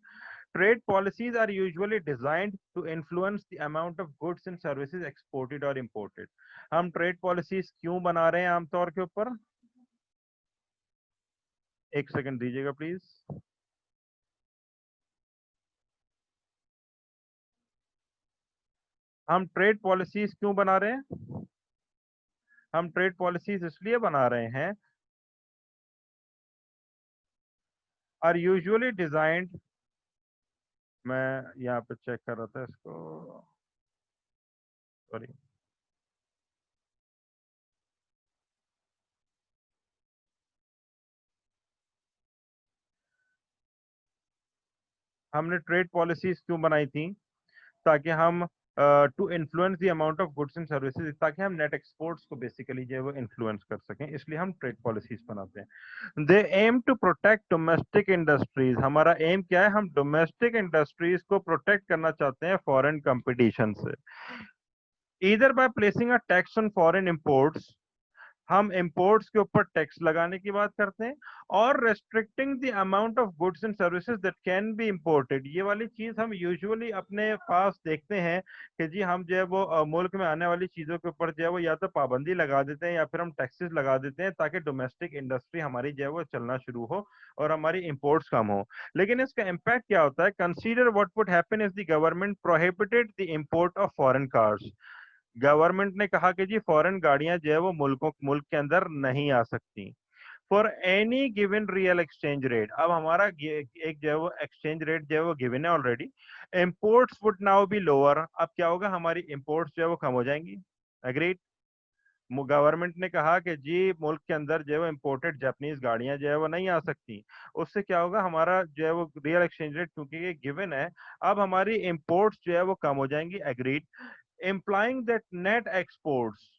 Trade policies are usually designed to influence the amount of goods and services exported और इंपोर्टेड। हम ट्रेड पॉलिसीज क्यों बना रहे हैं आमतौर के ऊपर, एक सेकंड दीजिएगा प्लीज। हम ट्रेड पॉलिसीज क्यों बना रहे हैं? हम ट्रेड पॉलिसीज इसलिए बना रहे हैं, आर यूजुअली डिजाइंड, मैं यहाँ पे चेक कर रहा था इसको, सॉरी। हमने ट्रेड पॉलिसीज क्यों बनाई थी? ताकि हम to influence the amount of goods and services, ताकि हम नेट एक्सपोर्ट्स को बेसिकली जो है वो इन्फ्लुएंस कर सकें, इसलिए हम ट्रेड पॉलिसीज बनाते हैं। They aim to protect domestic industries. हमारा एम क्या है? हम डोमेस्टिक इंडस्ट्रीज को प्रोटेक्ट करना चाहते हैं फॉरेन कंपटीशन से। Either by placing a tax on foreign imports, हम इंपोर्ट्स के ऊपर टैक्स लगाने की बात करते हैं, और restricting the amount of goods and services that can be imported. ये वाली चीज हम यूजुअली अपने पास देखते हैं कि जी हम जो है वो मुल्क में आने वाली चीजों के ऊपर जो है वो या तो पाबंदी लगा देते हैं या फिर हम टैक्सेस लगा देते हैं, ताकि डोमेस्टिक इंडस्ट्री हमारी जो है वो चलना शुरू हो और हमारी इंपोर्ट्स कम हो। लेकिन इसका इम्पैक्ट क्या होता है? Consider what would happen if the government prohibited the import of foreign cars. Government ने कहा कि जी फॉरेन गाड़ियां जो है वो मुल्क के अंदर नहीं आ सकती for any given real exchange rate. अब हमारा एक जो है वो एक्सचेंज रेट जो है वो गिवन है already. Imports would now be lower. अब क्या होगा? हमारी इंपोर्ट्स जो है वो कम हो जाएंगी। एग्रीड। गवर्नमेंट ने कहा कि जी मुल्क के अंदर जो है वो इम्पोर्टेड जापानीज गाड़ियां जो है वो नहीं आ सकती। उससे क्या होगा? हमारा जो है वो रियल एक्सचेंज रेट क्योंकि ये गिवन है, अब हमारी इंपोर्ट्स जो है वो कम हो जाएंगी। Agreed. Implying that net exports,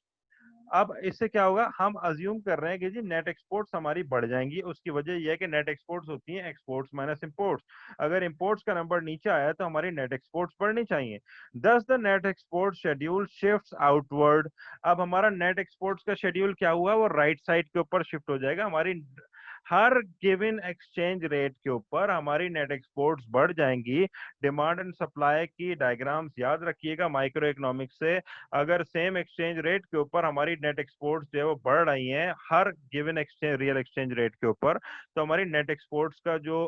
अब इससे क्या होगा? हम अज्यूम कर रहे हैं कि जी नेट एक्सपोर्ट्स हमारी बढ़ जाएंगी। उसकी वजह यह है कि नेट एक्सपोर्ट्स होती हैं एक्सपोर्ट्स माइनस इंपोर्ट्स। अगर इंपोर्ट्स का नंबर नीचे आया तो हमारी नेट एक्सपोर्ट्स बढ़नी चाहिए। दस the net export schedule shifts outward. अब हमारा नेट एक्सपोर्ट्स का शेड्यूल क्या हुआ? वो राइट साइड के ऊपर शिफ्ट हो जाएगा। हमारी हर गिवन एक्सचेंज रेट के ऊपर हमारी नेट एक्सपोर्ट्स बढ़ जाएंगी। डिमांड एंड सप्लाई की डायग्राम्स याद रखिएगा माइक्रो इकोनॉमिक्स से। अगर सेम एक्सचेंज रेट के ऊपर हमारी नेट एक्सपोर्ट्स जो है वो बढ़ रही हैं हर given exchange real exchange rate के ऊपर, तो हमारी नेट एक्सपोर्ट्स का जो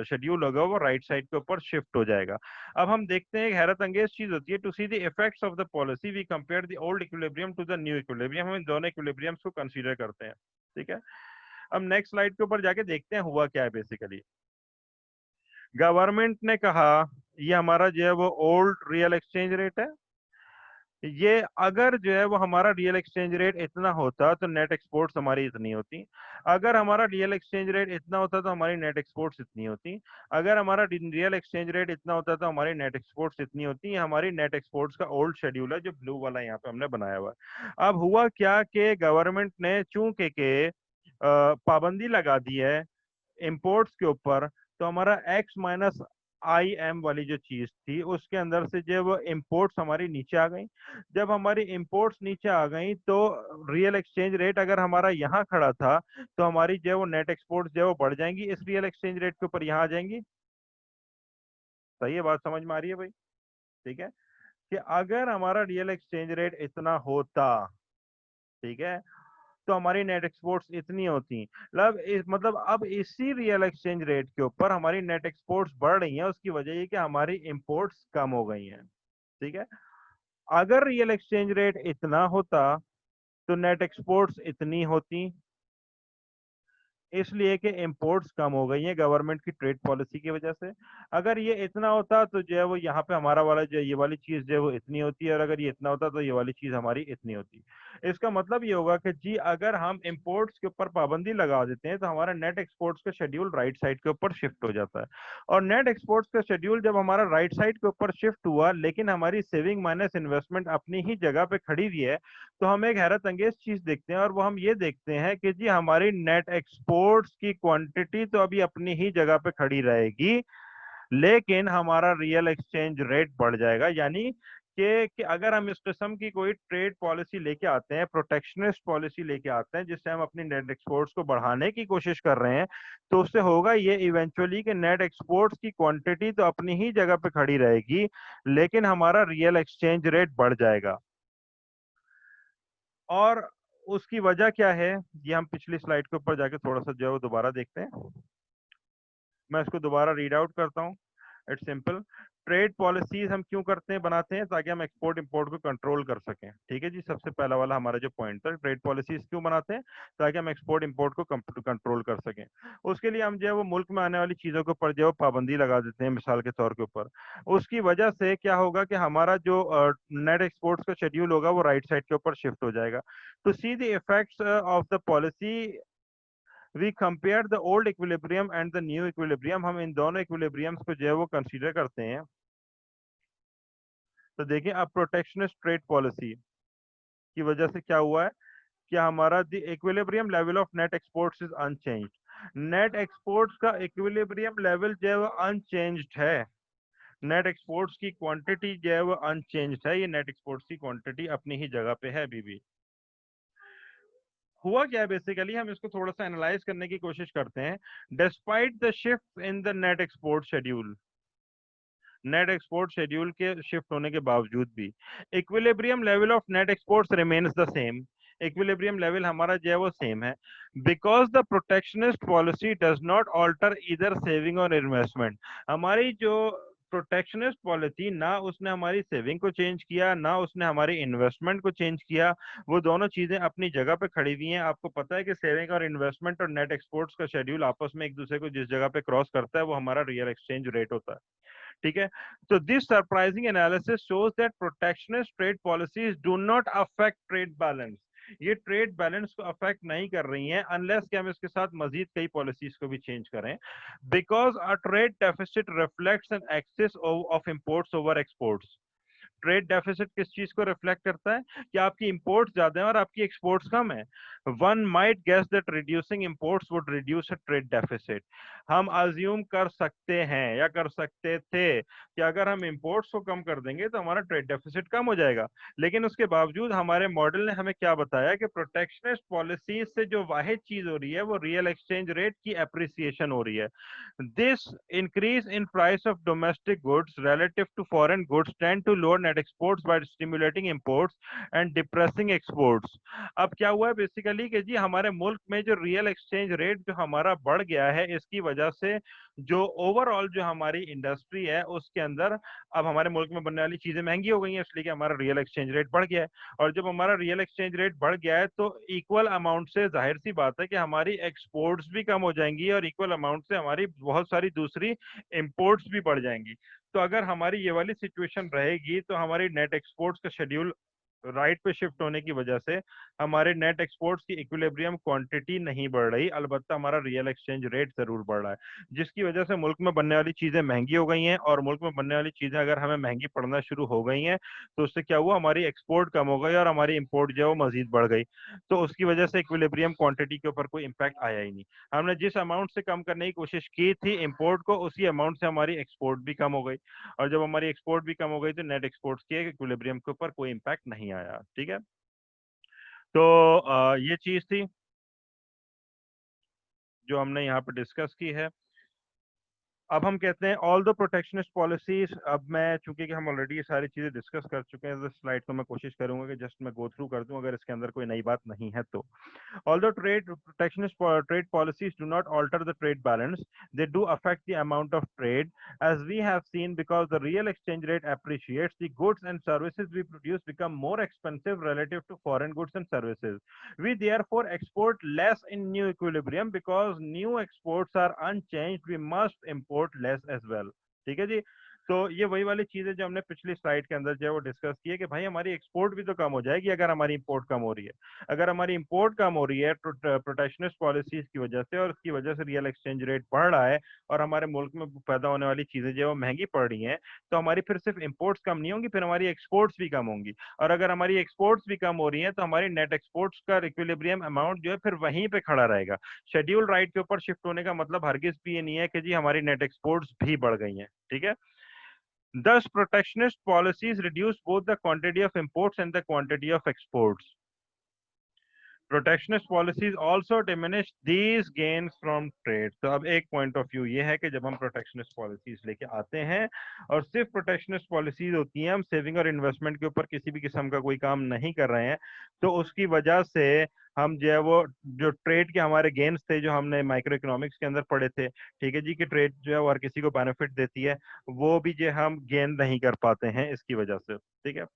शेड्यूल होगा वो राइट साइड के ऊपर शिफ्ट हो जाएगा। अब हम देखते हैं, एक हैरत अंगेज चीज होती है, to see the effects of the policy we compare the old equilibrium to the new equilibrium. हम इन दोनों इक्विलिब्रियम्स को कंसीडर करते हैं। ठीक है। अब नेक्स्ट स्लाइड के ऊपर जाके देखते हैं हुआ क्या है। बेसिकली गवर्नमेंट ने कहा ये हमारा जो है वो ओल्ड रियल एक्सचेंज रेट है, ये अगर जो है वो हमारा रियल एक्सचेंज रेट इतना होता तो नेट एक्सपोर्ट्स हमारी इतनी होती। अगर हमारा रियल एक्सचेंज रेट इतना होता तो हमारी नेट एक्सपोर्ट्स इतनी होती। अगर हमारा रियल एक्सचेंज रेट इतना होता तो हमारी नेट एक्सपोर्ट्स इतनी होती। ये हमारी नेट एक्सपोर्ट्स का ओल्ड शेड्यूल है जो ब्लू वाला यहाँ पे हमने बनाया हुआ है। अब हुआ क्या कि गवर्नमेंट ने चूंकि के पाबंदी लगा दी है इंपोर्ट्स के ऊपर, तो हमारा एक्स माइनस आई एम वाली जो चीज थी उसके अंदर से जो है वो इंपोर्ट्स हमारी नीचे आ गई। जब हमारी इंपोर्ट्स नीचे आ गई तो रियल एक्सचेंज रेट अगर हमारा यहाँ खड़ा था तो हमारी जो है वो नेट एक्सपोर्ट्स जो है वो बढ़ जाएंगी, इस रियल एक्सचेंज रेट के ऊपर यहाँ आ जाएंगी। सही है? बात समझ में आ रही है भाई? ठीक है। कि अगर हमारा रियल एक्सचेंज रेट इतना होता, ठीक है, तो हमारी नेट एक्सपोर्ट्स इतनी होती। मतलब अब इसी रियल एक्सचेंज रेट के ऊपर हमारी नेट एक्सपोर्ट्स बढ़ रही हैं। उसकी वजह ये कि हमारी इंपोर्ट्स कम हो गई हैं। ठीक है। अगर रियल एक्सचेंज रेट इतना होता तो नेट एक्सपोर्ट्स इतनी होती, इसलिए कि इंपोर्ट्स कम हो गई हैं गवर्नमेंट की ट्रेड पॉलिसी की वजह से। अगर ये इतना होता तो जो है वो यहाँ पे हमारा वाला जो ये वाली चीज जो है वो इतनी होती है, और अगर ये इतना होता तो ये वाली चीज हमारी इतनी होती। इसका मतलब ये होगा कि जी अगर हम इंपोर्ट्स के ऊपर पाबंदी लगा देते हैं तो हमारा नेट एक्सपोर्ट्स का शेड्यूल राइट साइड के ऊपर शिफ्ट हो जाता है। और नेट एक्सपोर्ट्स का शेड्यूल जब हमारा राइट साइड के ऊपर शिफ्ट हुआ, लेकिन हमारी सेविंग माइनस इन्वेस्टमेंट अपनी ही जगह पे खड़ी हुई है, तो हम एक हैरत अंगेज चीज देखते हैं, और वो हम ये देखते हैं कि जी हमारी नेट एक्सपोर्ट्स की क्वांटिटी तो अभी अपनी ही जगह पे खड़ी रहेगी, लेकिन हमारा रियल एक्सचेंज रेट बढ़ जाएगा। यानी कि अगर हम इस किस्म की कोई ट्रेड पॉलिसी लेके आते हैं, प्रोटेक्शनिस्ट पॉलिसी लेके आते हैं, जिससे हम अपनी नेट एक्सपोर्ट्स को बढ़ाने की कोशिश कर रहे हैं, तो उससे होगा ये इवेंचुअली कि नेट एक्सपोर्ट्स की क्वांटिटी तो अपनी ही जगह पे खड़ी रहेगी, लेकिन हमारा रियल एक्सचेंज रेट बढ़ जाएगा। और उसकी वजह क्या है, ये हम पिछली स्लाइड के ऊपर जाके थोड़ा सा जो है वो दोबारा देखते हैं। मैं इसको दोबारा रीड आउट करता हूँ। It's simple. ट्रेड पॉलिसीज हम क्यों करते हैं, बनाते हैं, ताकि हम एक्सपोर्ट इंपोर्ट को कंट्रोल कर सकें। ठीक है जी, सबसे पहला वाला हमारा जो पॉइंट था, ट्रेड पॉलिसीज क्यों बनाते हैं, ताकि हम एक्सपोर्ट इंपोर्ट को कंट्रोल कर सकें। उसके लिए हम जो है वो मुल्क में आने वाली चीजों के ऊपर जो है पाबंदी लगा देते हैं, मिसाल के तौर के ऊपर। उसकी वजह से क्या होगा कि हमारा जो नेट एक्सपोर्ट्स का शेड्यूल होगा वो राइट साइड के ऊपर शिफ्ट हो जाएगा। To see the effects of the policy we compare the old equilibrium and the new equilibrium. हम इन दोनों इक्विलिब्रियम्स को जो है वो कंसीडर करते हैं। तो देखिए, अब प्रोटेक्शनिस्ट ट्रेड पॉलिसी की वजह से क्या हुआ है कि हमारा the equilibrium level of net exports is unchanged. Net exports का इक्विलिब्रियम लेवल जो है वो अनचेंज्ड है। नेट एक्सपोर्ट्स की क्वांटिटी जो है वो अनचेंज्ड है, ये नेट एक्सपोर्ट्स की क्वांटिटी अपनी ही जगह पे है अभी भी। हुआ क्या है बेसिकली, हम इसको थोड़ा सा एनालाइज करने की कोशिश करते हैं। Despite the shift in the net export schedule, net export schedule के शिफ्ट होने के बावजूद भी equilibrium level of net exports remains the same. Equilibrium level हमारा जो है वो सेम है, because the protectionist policy does not alter either saving और इन्वेस्टमेंट। हमारी जो प्रोटेक्शनिस्ट पॉलिसी, ना उसने हमारी सेविंग को चेंज किया, ना उसने हमारी इन्वेस्टमेंट को चेंज किया। वो दोनों चीजें अपनी जगह पे खड़ी हुई हैं। आपको पता है कि सेविंग और इन्वेस्टमेंट और नेट एक्सपोर्ट्स का शेड्यूल आपस में एक दूसरे को जिस जगह पे क्रॉस करता है वो हमारा रियल एक्सचेंज रेट होता है। ठीक है। तो this surprising analysis shows that protectionist trade policies do not affect trade balance. ये ट्रेड बैलेंस को अफेक्ट नहीं कर रही हैं, अनलेस कि हम इसके साथ मजीद कई पॉलिसीज को भी चेंज करें। Because a trade deficit reflects an excess of imports over exports. Trade deficit किस चीज को रिफ्लेक्ट करता है, कि आपकी इंपोर्ट्स ज्यादा है और आपकी एक्सपोर्ट्स कम है। One might guess that reducing imports would reduce a trade deficit. हम अज्यूम कर सकते हैं या कर सकते थे कि अगर हम इंपोर्ट्स को कम कर देंगे तो हमारा ट्रेड डेफिसिट कम हो जाएगा। लेकिन उसके बावजूद हमारे मॉडल ने हमें क्या बताया कि प्रोटेक्शनिस्ट पॉलिसी से जो वाहिद चीज हो रही है वो रियल एक्सचेंज रेट की अप्रिसिएशन हो रही है। This increase in price of domestic goods relative to foreign goods tend to lower net exports by stimulating imports and depressing exports। अब क्या हुआ है बेसिकली कि जी हमारे मुल्क में जो रियल एक्सचेंज रेट जो हमारा बढ़ गया है, इसकी वजह से जो ओवरऑल जो हमारी इंडस्ट्री है उसके अंदर अब हमारे मुल्क में बनने वाली चीजें महंगी हो गई हैं, इसलिए कि हमारा रियल एक्सचेंज रेट बढ़ गया है। और जब हमारा रियल एक्सचेंज रेट बढ़ गया है तो इक्वल अमाउंट से जाहिर सी बात है कि हमारी एक्सपोर्ट्स भी कम हो जाएंगी और इक्वल अमाउंट से हमारी बहुत सारी दूसरी इंपोर्ट्स भी बढ़ जाएंगी। तो अगर हमारी ये वाली सिचुएशन रहेगी तो हमारी नेट एक्सपोर्ट्स का शेड्यूल राइट पे शिफ्ट होने की वजह से हमारे नेट एक्सपोर्ट्स की इक्विलिब्रियम क्वांटिटी नहीं बढ़ रही, अलबत्ता हमारा रियल एक्सचेंज रेट जरूर बढ़ रहा है, जिसकी वजह से मुल्क में बनने वाली चीजें महंगी हो गई हैं। और मुल्क में बनने वाली चीजें अगर हमें महंगी पड़ना शुरू हो गई हैं तो उससे क्या हुआ, हमारी एक्सपोर्ट कम हो गई और हमारी इंपोर्ट जो है वो मजीद बढ़ गई। तो उसकी वजह से इक्विलिब्रियम क्वांटिटी के ऊपर कोई इम्पैक्ट आया ही नहीं। हमने जिस अमाउंट से कम करने की कोशिश की थी इंपोर्ट को, उसी अमाउंट से हमारी एक्सपोर्ट भी कम हो गई। और जब हमारी एक्सपोर्ट भी कम हो गई तो नेट एक्सपोर्ट्स के इक्विलिब्रियम के ऊपर कोई इम्पैक्ट नहीं आया। ठीक है। तो ये चीज थी जो हमने यहाँ पे डिस्कस की है। अब हम कहते हैं ऑल द प्रोटेक्शनिस्ट पॉलिसीज। अब मैं चूंकि कि हम ऑलरेडी ये सारी चीजें डिस्कस कर चुके हैं, इस स्लाइड को मैं कोशिश करूंगा कि जस्ट मैं गो थ्रू कर दूं, अगर इसके अंदर कोई नई बात नहीं है तो। Although trade protectionist trade policies do not alter the trade balance, they do affect the amount of trade, as we have seen, because the real exchange rate appreciates, the goods and services we produce become more expensive relative to foreign goods and services. We therefore export less in new equilibrium, because new exports are unchanged, we must import less as well। ठीक है जी। तो ये वही वाली चीज है जो हमने पिछली स्लाइड के अंदर जो है वो डिस्कस की है कि भाई हमारी एक्सपोर्ट भी तो कम हो जाएगी अगर हमारी इंपोर्ट कम हो रही है। अगर हमारी इंपोर्ट कम हो रही है प्रोटेक्शनिस्ट पॉलिसीज की वजह से, और उसकी वजह से रियल एक्सचेंज रेट बढ़ रहा है और हमारे मुल्क में पैदा होने वाली चीजें जो है वो महंगी पड़ रही हैं, तो हमारी फिर सिर्फ इंपोर्ट्स कम नहीं होंगी, फिर हमारी एक्सपोर्ट्स भी कम होंगी। और अगर हमारी एक्सपोर्ट्स भी कम हो रही हैं तो हमारी नेट एक्सपोर्ट्स का इक्विलिब्रियम अमाउंट जो है फिर वहीं पे खड़ा रहेगा। शेड्यूल राइट के ऊपर शिफ्ट होने का मतलब हरगिज भी ये नहीं है कि जी हमारी नेट एक्सपोर्ट्स भी बढ़ गई हैं। ठीक है। Thus, protectionist policies reduce both the quantity of imports and the quantity of exports. Protectionist policies also diminish these gains from trade. तो अब एक पॉइंट ऑफ व्यू ये है कि जब हम प्रोटेक्शनिस्ट पॉलिसीज लेके आते हैं और सिर्फ प्रोटेक्शनिस्ट पॉलिसीज होती हैं, हम सेविंग और इन्वेस्टमेंट के ऊपर किसी भी किस्म का कोई काम नहीं कर रहे हैं, तो उसकी वजह से हम जो है वो जो ट्रेड के हमारे गेन्स थे जो हमने माइक्रो इकोनॉमिक्स के अंदर पढ़े थे, ठीक है जी, कि ट्रेड जो है वो हर किसी को बेनिफिट देती है, वो भी जो हम गेन नहीं कर पाते हैं इसकी वजह से। ठीक है।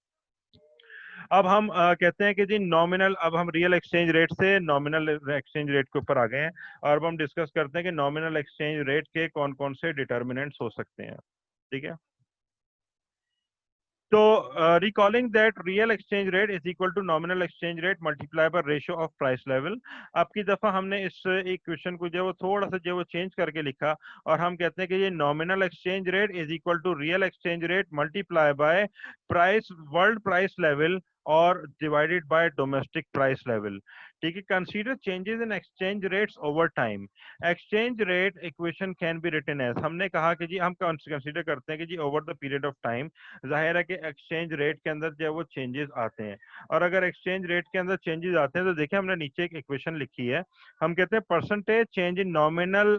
अब हम कहते हैं कि जी नॉमिनल, अब हम रियल एक्सचेंज रेट से नॉमिनल एक्सचेंज रेट के ऊपर आ गए हैं, और अब हम डिस्कस करते हैं कि नॉमिनल एक्सचेंज रेट के कौन कौन से डिटर्मिनेंट्स हो सकते हैं। ठीक है। तो recalling that real exchange rate is equal to nominal exchange rate multiply by ratio of price level. अब की दफा हमने इस इक्वेशन को जो वो थोड़ा सा जो वो चेंज करके लिखा, और हम कहते हैं कि ये nominal exchange rate is equal to real exchange rate multiply by price, world price level, और divided by domestic price level. ठीक है। Consider changes in exchange rates over time. Exchange rate equation can be written as, हमने कहा कि जी हम consider करते हैं कि जी over the period of time, जाहिर है कि एक्सचेंज रेट के अंदर जो है वो चेंजेस आते हैं, और अगर एक्सचेंज रेट के अंदर चेंजेस आते हैं तो देखिए हमने नीचे एक इक्वेशन लिखी है, हम कहते हैं percentage change in nominal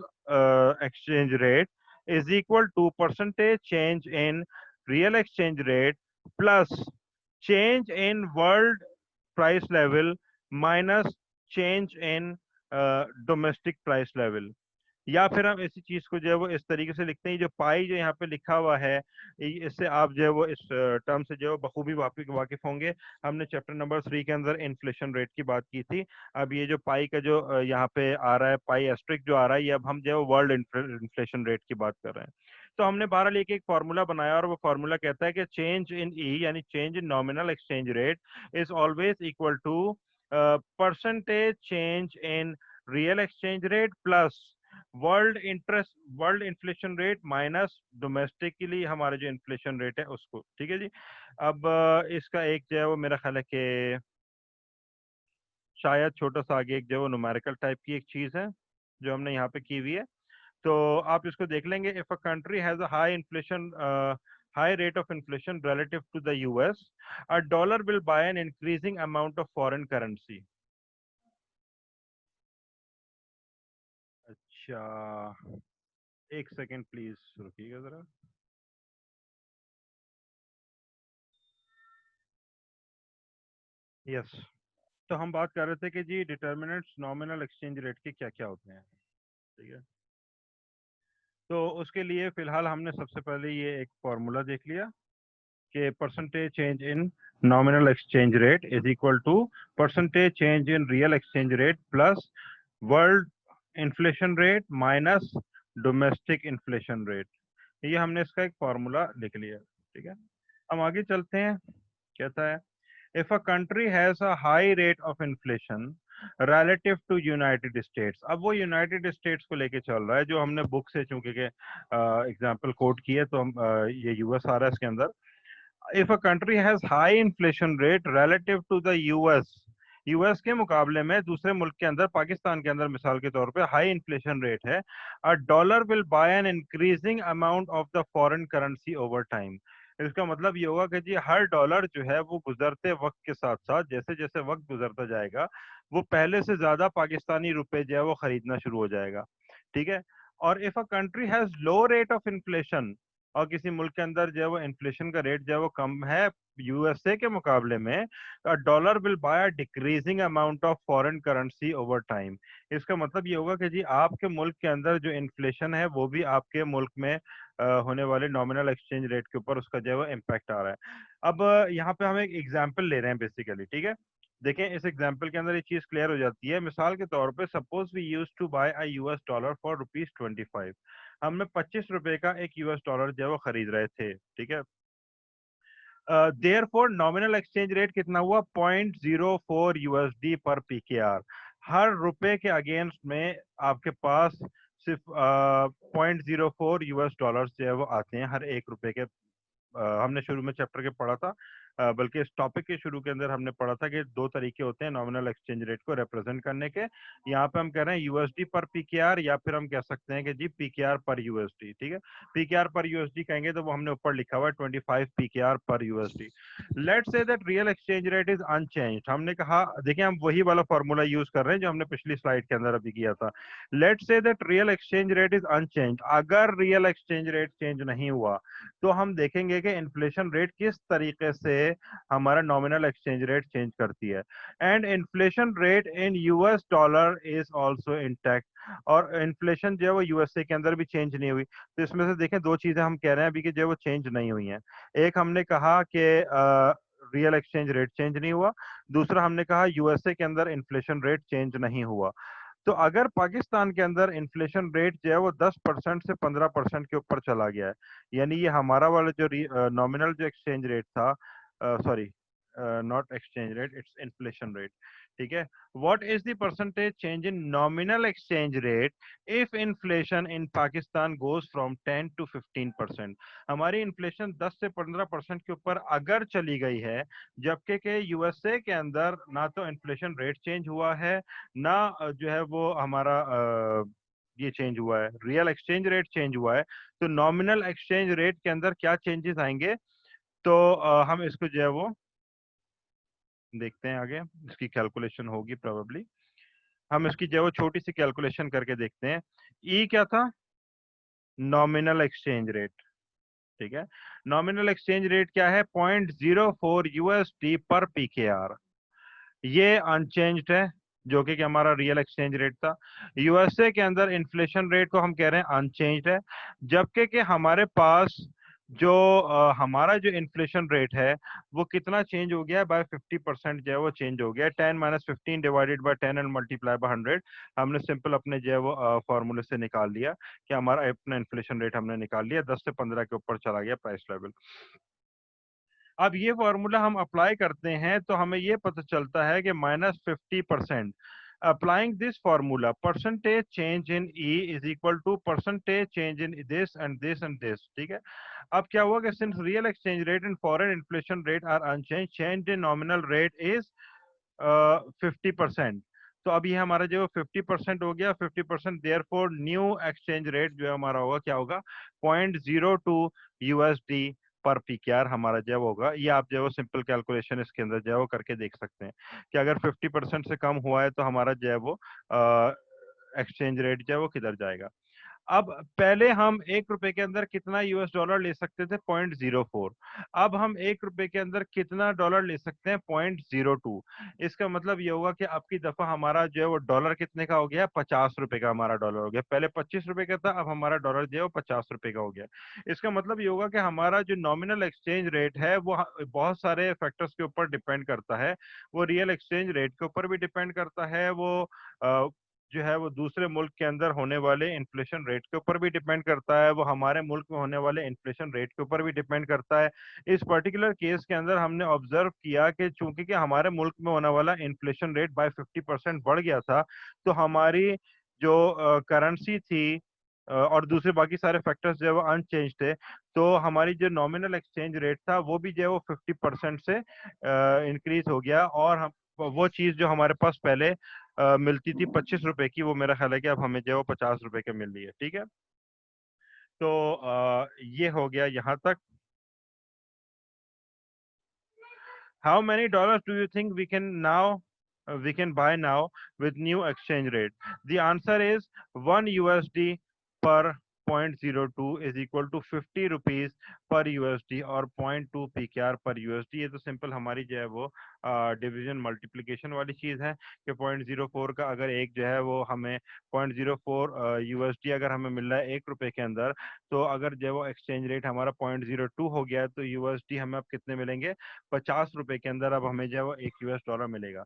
exchange rate is equal to percentage change in real exchange rate plus change in world price level minus change in domestic price level. या फिर हम इसी चीज को जो है वो इस तरीके से लिखते हैं, जो पाई जो यहाँ पे लिखा हुआ है, इससे आप जो है वो इस टर्म से जो है बखूबी वाकिफ होंगे। हमने चैप्टर नंबर 3 के अंदर इन्फ्लेशन रेट की बात की थी। अब ये जो पाई का जो यहाँ पे आ रहा है, पाई एस्ट्रिक जो आ रहा है, ये अब हम जो है वर्ल्ड इन्फ्लेशन रेट की बात कर रहे हैं। तो हमने बहरहाल एक फार्मूला बनाया, और वो फार्मूला कहता है कि चेंज इन ई यानी change in nominal exchange rate is always equal to percentage change in real exchange rate plus world inflation rate minus domestically हमारा जो इन्फ्लेशन रेट है उसको। ठीक है जी। अब इसका एक जो है वो मेरा ख्याल है कि शायद छोटा सा आगे एक जो है वो न्यूमेरिकल टाइप की एक चीज है जो हमने यहाँ पे की हुई है, तो आप इसको देख लेंगे। If a country has a high inflation, high rate of inflation relative to the US, a dollar will buy an increasing amount of foreign currency. अच्छा, एक सेकेंड प्लीज रुकिएगा जरा। यस। तो हम बात कर रहे थे कि जी डिटर्मिनेंट्स नॉमिनल एक्सचेंज रेट के क्या क्या होते हैं। ठीक है। तो उसके लिए फिलहाल हमने सबसे पहले ये एक फॉर्मूला देख लिया कि percentage change in nominal exchange rate is equal to percentage change in real exchange rate plus world inflation rate minus domestic inflation rate. ये हमने इसका एक फॉर्मूला लिख लिया। ठीक है। हम आगे चलते हैं। कहता है if a country has a high rate of inflation relative to United States, अब वो यूनाइटेड स्टेट्स को लेके चल रहा है, जो हमने बुक से चूंकि के एग्जांपल कोट किए, तो हम ये यूएस आ रहा है इसके अंदर। If a country has high inflation rate relative to the US, US के मुकाबले में दूसरे मुल्क के अंदर, पाकिस्तान के अंदर मिसाल के तौर पे हाई इन्फ्लेशन रेट है, a dollar will buy an increasing amount of the foreign currency over time. इसका मतलब ये होगा कि जी हर डॉलर जो है वो गुजरते वक्त के साथ साथ, जैसे जैसे वक्त गुजरता जाएगा, वो पहले से ज्यादा पाकिस्तानी रुपए जो है वो खरीदना शुरू हो जाएगा। ठीक है। और if a country has low rate of inflation, और किसी मुल्क के अंदर जो है वो इन्फ्लेशन का रेट जो है वो कम है यूएसए के मुकाबले में, dollar will by decreasing amount of foreign currency over time. इसका मतलब ये होगा कि जी आपके मुल्क के अंदर जो इन्फ्लेशन है वो भी आपके मुल्क में होने वाले नॉमिनल एक्सचेंज रेट के ऊपर उसका जो है वो इम्पैक्ट आ रहा है। अब यहाँ पे हम एक एग्जाम्पल ले रहे हैं बेसिकली। ठीक है। देखें इस एग्जाम्पल के अंदर ये चीज क्लियर हो जाती है। मिसाल के तौर पे suppose we use to buy a US dollar for rupees 25। हमने 25 रुपए का एक यूएस डॉलर जो है वो खरीद रहे थे, ठीक है। देयरफॉर नॉमिनल एक्सचेंज रेट कितना हुआ, 0.04 यूएसडी पर पीकेआर। हर रुपए के अगेंस्ट में आपके पास सिर्फ 0.04 यूएस डॉलर जो है वो आते हैं हर एक रुपए के। हमने शुरू में चैप्टर के पढ़ा था, बल्कि इस टॉपिक के शुरू के अंदर हमने पढ़ा था कि दो तरीके होते हैं नॉमिनल एक्सचेंज रेट को रिप्रेजेंट करने के। यहाँ पे हम कह रहे हैं यूएसडी पर पीकेआर, या फिर हम कह सकते हैं कि जी पीकेआर पर यूएसडी, ठीक है। पीकेआर पर यूएसडी कहेंगे तो वो हमने ऊपर लिखा हुआ है 25 पीकेआर पर USD. Let's say that real exchange rate is unchanged. हमने कहा, देखिए हम वही वाला फॉर्मूला यूज कर रहे हैं जो हमने पिछली स्लाइड के अंदर अभी किया था। Let's say that real exchange rate is unchanged. अगर रियल एक्सचेंज रेट चेंज नहीं हुआ तो हम देखेंगे कि इन्फ्लेशन रेट किस तरीके से हमारा नॉमिनल एक्सचेंज रेट चेंज करती है। And inflation rate in US dollar is also intact. और इन्फ्लेशन जो है वो यूएसए के अंदर भी चेंज नहीं हुई। तो इसमें से देखें दो चीजें हम कह रहे हैं अभी कि जो है वो चेंज नहीं हुई हैं। एक हमने कहा कि रियल एक्सचेंज रेट चेंज नहीं हुआ, दूसरा हमने कहा यूएसए के अंदर इन्फ्लेशन रेट चेंज नहीं हुआ। तो अगर पाकिस्तान के अंदर इन्फ्लेशन रेट जो है वो 10% से 15% के ऊपर चला गया है, यानी ये हमारा वाला जो नॉमिनल जो एक्सचेंज रेट था, sorry not exchange rate, it's inflation rate, ठीक है। What is the percentage change in nominal exchange rate if inflation in Pakistan goes from 10 to 15%। हमारी इन्फ्लेशन 10 से 15% के ऊपर अगर चली गई है, जबकि के यूएसए के अंदर ना तो इन्फ्लेशन रेट चेंज हुआ है, ना जो है वो हमारा ये चेंज हुआ है, रियल एक्सचेंज रेट चेंज हुआ है, तो नॉमिनल एक्सचेंज रेट के अंदर क्या चेंजेस आएंगे। तो हम इसको जो है वो देखते हैं आगे, इसकी कैलकुलेशन होगी प्रोबेबली। हम इसकी जो है वो छोटी सी कैलकुलेशन करके देखते हैं। ई क्या था, नॉमिनल एक्सचेंज रेट, ठीक है। नॉमिनल एक्सचेंज रेट क्या है, 0.04 यूएसडी पर पीकेआर। ये अनचेंज्ड है, जो कि हमारा रियल एक्सचेंज रेट था। यूएसए के अंदर इन्फ्लेशन रेट को हम कह रहे हैं अनचेंज्ड है, जबकि कि हमारे पास जो हमारा जो इन्फ्लेशन रेट है वो कितना चेंज हो गया है, बाय 50% जो है वो चेंज हो गया है। 10 - 15 divided by 10 and multiply by 100। हमने सिंपल अपने जो है वो फॉर्मूले से निकाल लिया कि हमारा अपना इन्फ्लेशन रेट हमने निकाल लिया, 10 से 15 के ऊपर चला गया प्राइस लेवल। अब ये फॉर्मूला हम अप्लाई करते हैं तो हमें ये पता चलता है कि -50%। Applying this formula, percentage change in E is equal to percentage change in this and this and this, ठीक है। अब क्या हुआ कि since real exchange rate and foreign inflation rate are unchanged, change in nominal rate is 50%। तो अब ये हमारा जो 50% हो गया, 50%, therefore new exchange rate जो है हमारा होगा, क्या होगा, 0.02 यूएसडी पर पीकेआर हमारा जो है वो होगा। ये आप जो है वो सिंपल कैलकुलेशन इसके अंदर जो है वो करके देख सकते हैं कि अगर 50% से कम हुआ है तो हमारा जो है वो एक्सचेंज रेट जो है वो किधर जाएगा। अब पहले हम 1 रुपए के अंदर कितना यूएस डॉलर ले सकते थे, 0.04। अब हम 1 रुपए के अंदर कितना डॉलर ले सकते हैं, 0.02। इसका मतलब ये होगा कि अब की दफा हमारा जो है वो डॉलर कितने का हो गया, 50 रुपए का हमारा डॉलर हो गया। पहले 25 रुपए का था, अब हमारा डॉलर जो है वो 50 रुपए का हो गया। इसका मतलब ये होगा कि हमारा जो नॉमिनल एक्सचेंज रेट है वो बहुत सारे फैक्टर्स के ऊपर डिपेंड करता है। वो रियल एक्सचेंज रेट के ऊपर भी डिपेंड करता है, वो जो है वो दूसरे मुल्क के अंदर होने वाले इन्फ्लेशन रेट के ऊपर भी डिपेंड करता है, वो हमारे मुल्क में होने वाले इन्फ्लेशन रेट के ऊपर भी डिपेंड करता है। इस पर्टिकुलर केस के अंदर हमने ऑब्जर्व किया कि चूंकि कि हमारे मुल्क में होने वाला इन्फ्लेशन रेट बाय 50% बढ़ गया था, तो हमारी जो करेंसी थी और दूसरे बाकी सारे फैक्टर्स जो है वो अनचेंज थे, तो हमारी जो नॉमिनल एक्सचेंज रेट था वो भी जो है वो 50% से इंक्रीज हो गया। और हम वो चीज जो हमारे पास पहले मिलती थी 25 रुपए की, वो मेरा ख्याल है कि अब हमें जो है वो 50 रुपए की मिल रही है, ठीक है। तो ये हो गया यहाँ तक। How many dollars do you think we can buy now with new exchange rate? The answer is 1 USD per 0.02 is equal to 50 rupees per USD और 0.2 पीकेआर पर यूएसडी। ये तो सिंपल हमारी जो है वो डिवीजन मल्टीप्लिकेशन वाली चीज है कि 0.04 का अगर एक जो है वो हमें 0.04 यूएसडी अगर हमें मिल रहा है 1 रुपए के अंदर, तो अगर जो है वो एक्सचेंज रेट हमारा 0.02 हो गया तो यूएसडी हमें अब कितने मिलेंगे, 50 रुपए के अंदर अब हमें जो है वो 1 यूएस डॉलर मिलेगा।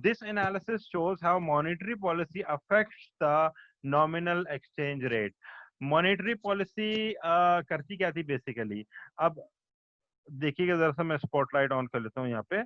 This analysis shows how monetary policy affects the nominal exchange rate. Monetary policy करती क्या थी बेसिकली। अब देखिएगा जरा सा, मैं स्पॉटलाइट ऑन कर लेता हूँ यहाँ पे।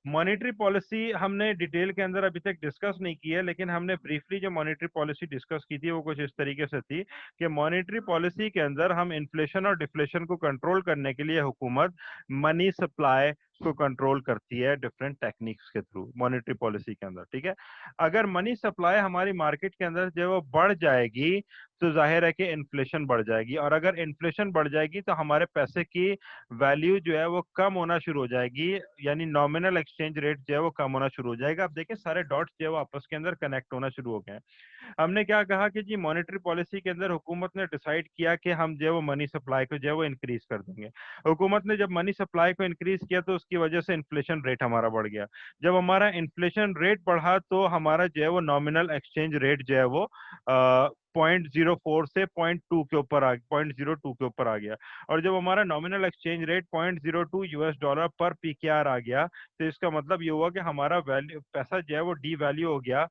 मॉनेटरी पॉलिसी हमने डिटेल के अंदर अभी तक डिस्कस नहीं की है, लेकिन हमने ब्रीफली जो मॉनेटरी पॉलिसी डिस्कस की थी वो कुछ इस तरीके से थी कि मॉनेटरी पॉलिसी के अंदर हम इन्फ्लेशन और डिफ्लेशन को कंट्रोल करने के लिए हुकूमत मनी सप्लाई को कंट्रोल करती है डिफरेंट टेक्निक्स के थ्रू मॉनेटरी पॉलिसी के अंदर। ठीक है, अगर मनी सप्लाई हमारी मार्केट के अंदर जो है वो बढ़ जाएगी तो जाहिर है कि इन्फ्लेशन बढ़ जाएगी, और अगर इन्फ्लेशन बढ़ जाएगी तो हमारे पैसे की वैल्यू जो है वो कम होना शुरू हो जाएगी, यानी नॉमिनल एक्सचेंज रेट जो है वो कम होना शुरू हो जाएगा। अब देखिए सारे डॉट्स जो है वो आपस के अंदर कनेक्ट होना शुरू हो गए हैं। हमने क्या कहा कि जी मॉनेटरी पॉलिसी के अंदर हुकूमत ने डिसाइड किया कि हम जो है वो मनी सप्लाई को जो है वो इंक्रीज कर देंगे। हुकूमत ने जब मनी सप्लाई को इंक्रीज किया तो उसकी वजह से इन्फ्लेशन रेट हमारा बढ़ गया। जब हमारा इन्फ्लेशन रेट बढ़ा तो हमारा जो है वो नॉमिनल एक्सचेंज रेट जो है वो 0.04 से 0.2 के ऊपर आ 0.02 के ऊपर आ गया। और जब हमारा nominal exchange rate 0.02 US dollar पर पीकेआर आ गया तो इसका मतलब ये हुआ कि हमारा वैल्यू पैसा जो है वो डी वैल्यू हो गया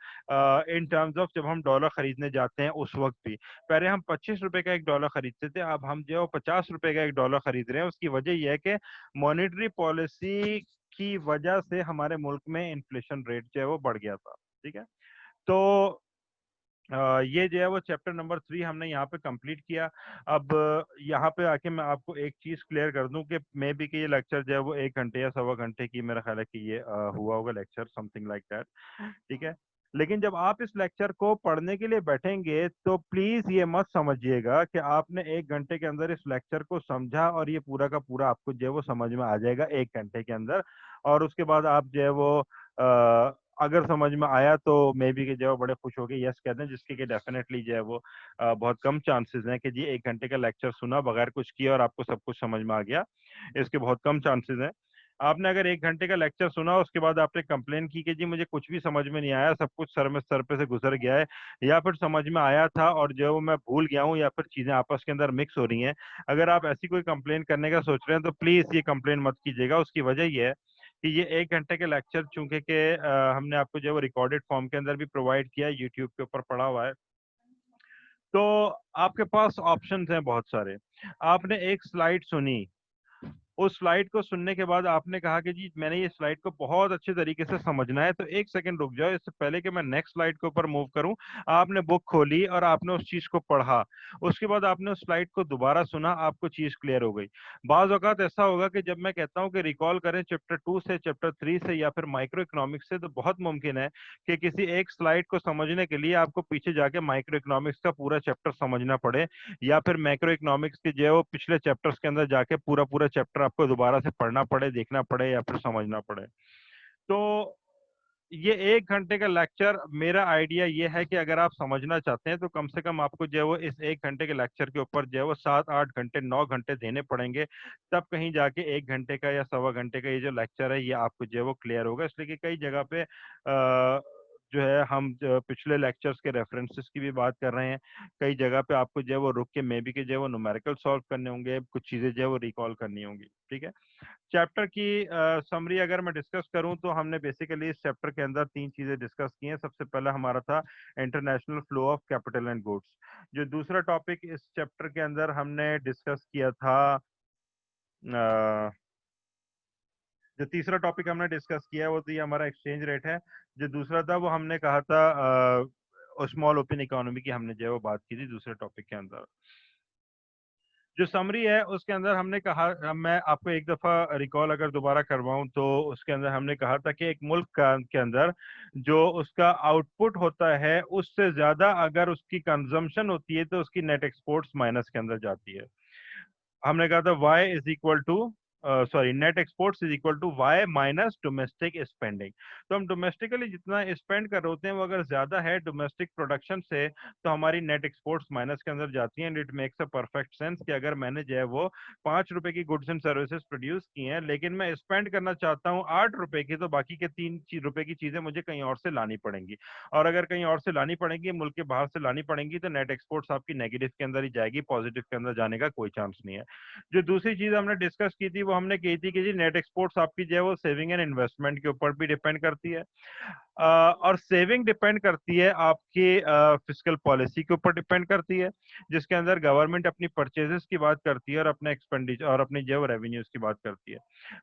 इन टर्म्स ऑफ जब हम डॉलर खरीदने जाते हैं उस वक्त भी। पहले हम 25 रुपए का एक डॉलर खरीदते थे, अब हम जो है वो 50 रुपए का एक डॉलर खरीद रहे हैं। उसकी वजह यह है कि मॉनेटरी पॉलिसी की वजह से हमारे मुल्क में इन्फ्लेशन रेट जो है वो बढ़ गया था। ठीक है, तो ये जो है वो चैप्टर नंबर 3 हमने यहाँ पे कंप्लीट किया। अब यहाँ पे आके मैं आपको एक चीज क्लियर कर दूं कि मे बी कि ये लेक्चर जो है वो 1 घंटे या सवा घंटे की मेरा ख्याल है कि ये हुआ होगा लेक्चर, समथिंग लाइक दैट। ठीक है, लेकिन जब आप इस लेक्चर को पढ़ने के लिए बैठेंगे तो प्लीज ये मत समझिएगा कि आपने 1 घंटे के अंदर इस लेक्चर को समझा और ये पूरा का पूरा आपको जो है वो समझ में आ जाएगा 1 घंटे के अंदर, और उसके बाद आप जो है वो अगर समझ में आया तो मे बी कि जो है वो बड़े खुश हो गए यस कहते हैं, जिसके कि डेफिनेटली जो है वो बहुत कम चांसेस हैं कि जी 1 घंटे का लेक्चर सुना बगैर कुछ किया और आपको सब कुछ समझ में आ गया। इसके बहुत कम चांसेस हैं। आपने अगर 1 घंटे का लेक्चर सुना उसके बाद आपने कंप्लेन की कि जी मुझे कुछ भी समझ में नहीं आया, सब कुछ सर पे से गुजर गया है, या फिर समझ में आया था और जो है वो मैं भूल गया हूँ, या फिर चीजें आपस के अंदर मिक्स हो रही हैं, अगर आप ऐसी कोई कंप्लेन करने का सोच रहे हैं तो प्लीज ये कंप्लेन मत कीजिएगा। उसकी वजह ये है कि ये 1 घंटे के लेक्चर चूंकि के हमने आपको जो है वो रिकॉर्डेड फॉर्म के अंदर भी प्रोवाइड किया है, यूट्यूब के ऊपर पड़ा हुआ है, तो आपके पास ऑप्शंस हैं बहुत सारे। आपने एक स्लाइड सुनी, उस स्लाइड को सुनने के बाद आपने कहा कि जी मैंने ये स्लाइड को बहुत अच्छे तरीके से समझना है, तो एक सेकंड रुक जाओ, इससे पहले कि मैं नेक्स्ट स्लाइड के ऊपर मूव करूं। आपने बुक खोली और आपने उस चीज को पढ़ा, उसके बाद आपने उस स्लाइड को दोबारा सुना, आपको चीज क्लियर हो गई। बाज औकात ऐसा होगा कि जब मैं कहता हूँ कि रिकॉल करें चैप्टर 2 से, चैप्टर 3 से, या फिर माइक्रो इकोनॉमिक्स से, तो बहुत मुमकिन है कि किसी एक स्लाइड को समझने के लिए आपको पीछे जाके माइक्रो इकोनॉमिक्स का पूरा चैप्टर समझना पड़े, या फिर मैक्रो इकोनॉमिक्स के जो है वो पिछले चैप्टर्स के अंदर जाके पूरा पूरा चैप्टर आपको दोबारा से पढ़ना पड़े, देखना पड़े, या फिर समझना पड़े। तो ये 1 घंटे का लेक्चर, मेरा आइडिया ये है कि अगर आप समझना चाहते हैं तो कम से कम आपको जो है वो इस 1 घंटे के लेक्चर के ऊपर जो है वो 7 8 घंटे 9 घंटे देने पड़ेंगे, तब कहीं जाके 1 घंटे का या सवा घंटे का ये जो लेक्चर है ये आपको जो है वो क्लियर होगा। इसलिए कि कई जगह पे जो है हम पिछले लेक्चर्स के रेफरेंसेस की भी बात कर रहे हैं, कई जगह पे आपको जो है वो रुक के मे बी के जो है वो न्यूमेरिकल सॉल्व करने होंगे, कुछ चीजें जो है वो रिकॉल करनी होंगी। ठीक है, चैप्टर की समरी अगर मैं डिस्कस करूं तो हमने बेसिकली इस चैप्टर के अंदर 3 चीजें डिस्कस की हैं। सबसे पहला हमारा था international flow of capital and goods. जो दूसरा टॉपिक इस चैप्टर के अंदर हमने डिस्कस किया था, जो तीसरा टॉपिक हमने डिस्कस किया वो तो ये हमारा एक्सचेंज रेट है। जो दूसरा था वो हमने कहा था स्मॉल ओपन इकोनॉमी की हमने जो है वो बात की थी दूसरे टॉपिक के अंदर। जो समरी है उसके अंदर हमने कहा, मैं आपको एक दफा रिकॉल अगर दोबारा करवाऊं तो उसके अंदर हमने कहा था कि एक मुल्क के अंदर जो उसका आउटपुट होता है उससे ज्यादा अगर उसकी कंजम्पशन होती है तो उसकी नेट एक्सपोर्ट्स माइनस के अंदर जाती है। हमने कहा था Y is equal to sorry net exports is equal to Y minus domestic spending. तो हम डोमेस्टिकली जितना स्पेंड कर रहे होते हैं वो अगर ज्यादा है डोमेस्टिक प्रोडक्शन से तो हमारी नेट एक्सपोर्ट्स माइनस के अंदर जाती हैं। And it makes a perfect sense कि अगर मैंने जो है वो 5 रुपए की गुड्स एंड सर्विसेज प्रोड्यूस की हैं लेकिन मैं स्पेंड करना चाहता हूँ 8 रुपए की, तो बाकी के 3 रुपए की चीजें मुझे कहीं और से लानी पड़ेंगी, और अगर कहीं और से लानी पड़ेंगी, मुल्क के बाहर से लानी पड़ेंगी, तो नेट एक्सपोर्ट्स आपकी नेगेटिव के अंदर ही जाएगी, पॉजिटिव के अंदर जाने का कोई चांस नहीं है। जो दूसरी चीज हमने डिस्कस की थी वो हमने कही थी कि जी नेट एक्सपोर्ट्स आपकी जो है वो सेविंग एंड इन्वेस्टमेंट के ऊपर भी डिपेंड करती है। और सेविंग डिपेंड करती है आपकी फिस्कल पॉलिसी के ऊपर डिपेंड करती है, जिसके अंदर गवर्नमेंट अपनी परचेजेस की बात करती है और अपने एक्सपेंडिचर और अपनी जो रेवेन्यूज की बात करती है।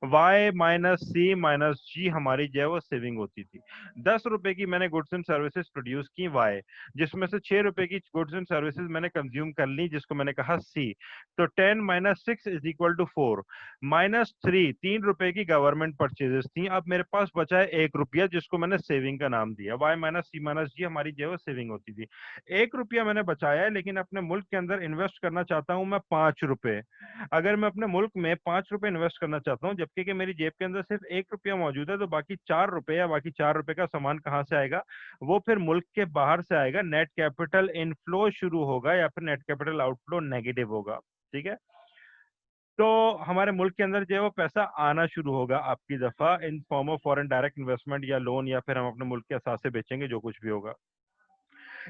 वाई माइनस सी माइनस जी हमारी जो है वो सेविंग होती थी। 10 रुपए की मैंने गुड्स एंड सर्विसेज प्रोड्यूस की वाई, जिसमें से 6 रुपए की गुड्स एंड सर्विसेज मैंने कंज्यूम कर ली, जिसको मैंने कहा सी। तो 10 - 6 इज इक्वल टू 4। -3 3 रुपए की गवर्नमेंट परचेजेस थी। अब मेरे पास बचा है 1 रुपया, जिसको मैंने सेविंग का नाम दिया। वाई माइनस सी माइनस जी हमारी जो है वो सेविंग होती थी। 1 रुपया मैंने बचाया है, लेकिन अपने मुल्क के अंदर इन्वेस्ट करना चाहता हूं मैं 5 रुपए। अगर मैं अपने मुल्क में 5 रुपए इन्वेस्ट करना चाहता हूँ, जबकि कि मेरी जेब के अंदर सिर्फ 1 रुपया मौजूद है, तो बाकी 4 रुपए या बाकी 4 रुपए का सामान कहाँ से आएगा? वो फिर मुल्क के बाहर से आएगा। नेट कैपिटल इनफ्लो शुरू होगा या फिर नेट कैपिटल आउटफ्लो नेगेटिव होगा। ठीक है, तो हमारे मुल्क के अंदर जो है वो पैसा आना शुरू होगा आपकी दफा in form of foreign direct investment या लोन, या फिर हम अपने मुल्क के असासे बेचेंगे, जो कुछ भी होगा।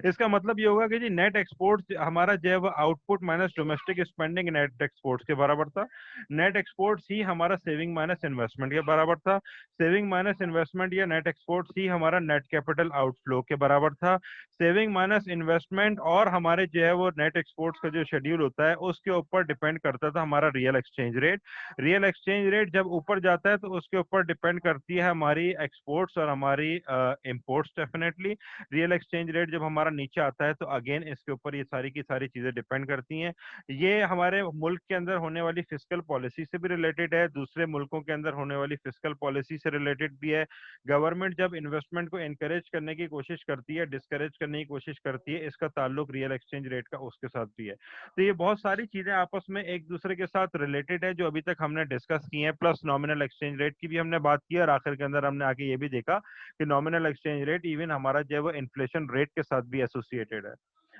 इसका मतलब ये होगा कि जी नेट एक्सपोर्ट हमारा जो है वो output minus domestic spending net exports के बराबर था। नेट एक्सपोर्ट्स ही हमारा सेविंग माइनस इन्वेस्टमेंट के बराबर था। सेविंग माइनस इन्वेस्टमेंट या नेट एक्सपोर्ट्स ही हमारा नेट कैपिटल आउटफ्लो के बराबर था। सेविंग माइनस इन्वेस्टमेंट और हमारे जो है वो नेट एक्सपोर्ट्स का जो शेड्यूल होता है उसके ऊपर डिपेंड करता था हमारा real exchange rate. Real exchange rate जब ऊपर जाता है तो उसके ऊपर डिपेंड करती है हमारी एक्सपोर्ट्स और हमारी imports definitely. Real exchange rate जब हमारा नीचे आता है तो अगेन इसके ऊपर ये सारी की सारी चीजें डिपेंड करती हैं। ये हमारे मुल्क के अंदर होने वाली फिस्कल पॉलिसी से भी रिलेटेड है, दूसरे मुल्कों के अंदर होने वाली फिस्कल पॉलिसी से रिलेटेड भी है। गवर्नमेंट जब इन्वेस्टमेंट को एनकरेज करने की कोशिश करती है, डिस्करेज करने की कोशिश करती है, इसका ताल्लुक रियल एक्सचेंज रेट का उसके साथ भी है। तो ये बहुत सारी चीजें आपस में एक दूसरे के साथ रिलेटेड है जो अभी तक हमने डिस्कस की है। प्लस नॉमिनल एक्सचेंज रेट की भी हमने बात की और आखिर के अंदर हमने आगे ये भी देखा कि नॉमिनल एक्सचेंज रेट इवन हमारा जो है वो इन्फ्लेशन रेट के साथ भी एसोसिएटेड है।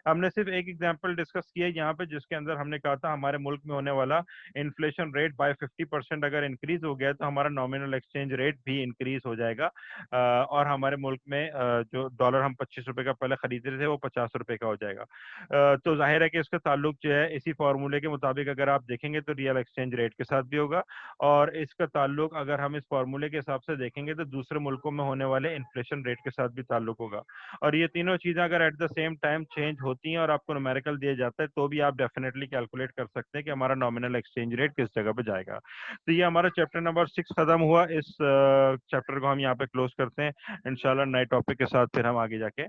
हमने सिर्फ एक एग्जांपल डिस्कस किया है यहाँ पे, जिसके अंदर हमने कहा था हमारे मुल्क में होने वाला इन्फ्लेशन रेट बाय 50% अगर इंक्रीज हो गया तो हमारा नॉमिनल एक्सचेंज रेट भी इंक्रीज हो जाएगा। और हमारे मुल्क में जो डॉलर हम 25 रुपए का पहले खरीद रहे थे वो 50 रुपए का हो जाएगा। तो जाहिर है कि इसका ताल्लुक जो है इसी फॉर्मूले के मुताबिक अगर आप देखेंगे तो रियल एक्सचेंज रेट के साथ भी होगा। और इसका ताल्लुक अगर हम इस फॉर्मूले के हिसाब से देखेंगे तो दूसरे मुल्कों में होने वाले इन्फ्लेशन रेट के साथ भी ताल्लुक होगा। और ये तीनों चीजें अगर at the same time change होती हैं और आपको न्यूमेरिकल दिया जाता है तो भी आप डेफिनेटली कैलकुलेट कर सकते हैं कि हमारा नॉमिनल एक्सचेंज रेट किस जगह पे जाएगा। तो ये हमारा चैप्टर नंबर 6 खत्म हुआ। इस चैप्टर को हम यहाँ पे क्लोज करते हैं। इंशाल्लाह नए टॉपिक के साथ फिर हम आगे जाके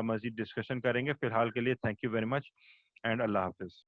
मजीद डिस्कशन करेंगे। फिलहाल के लिए thank you very much and Allah Hafiz.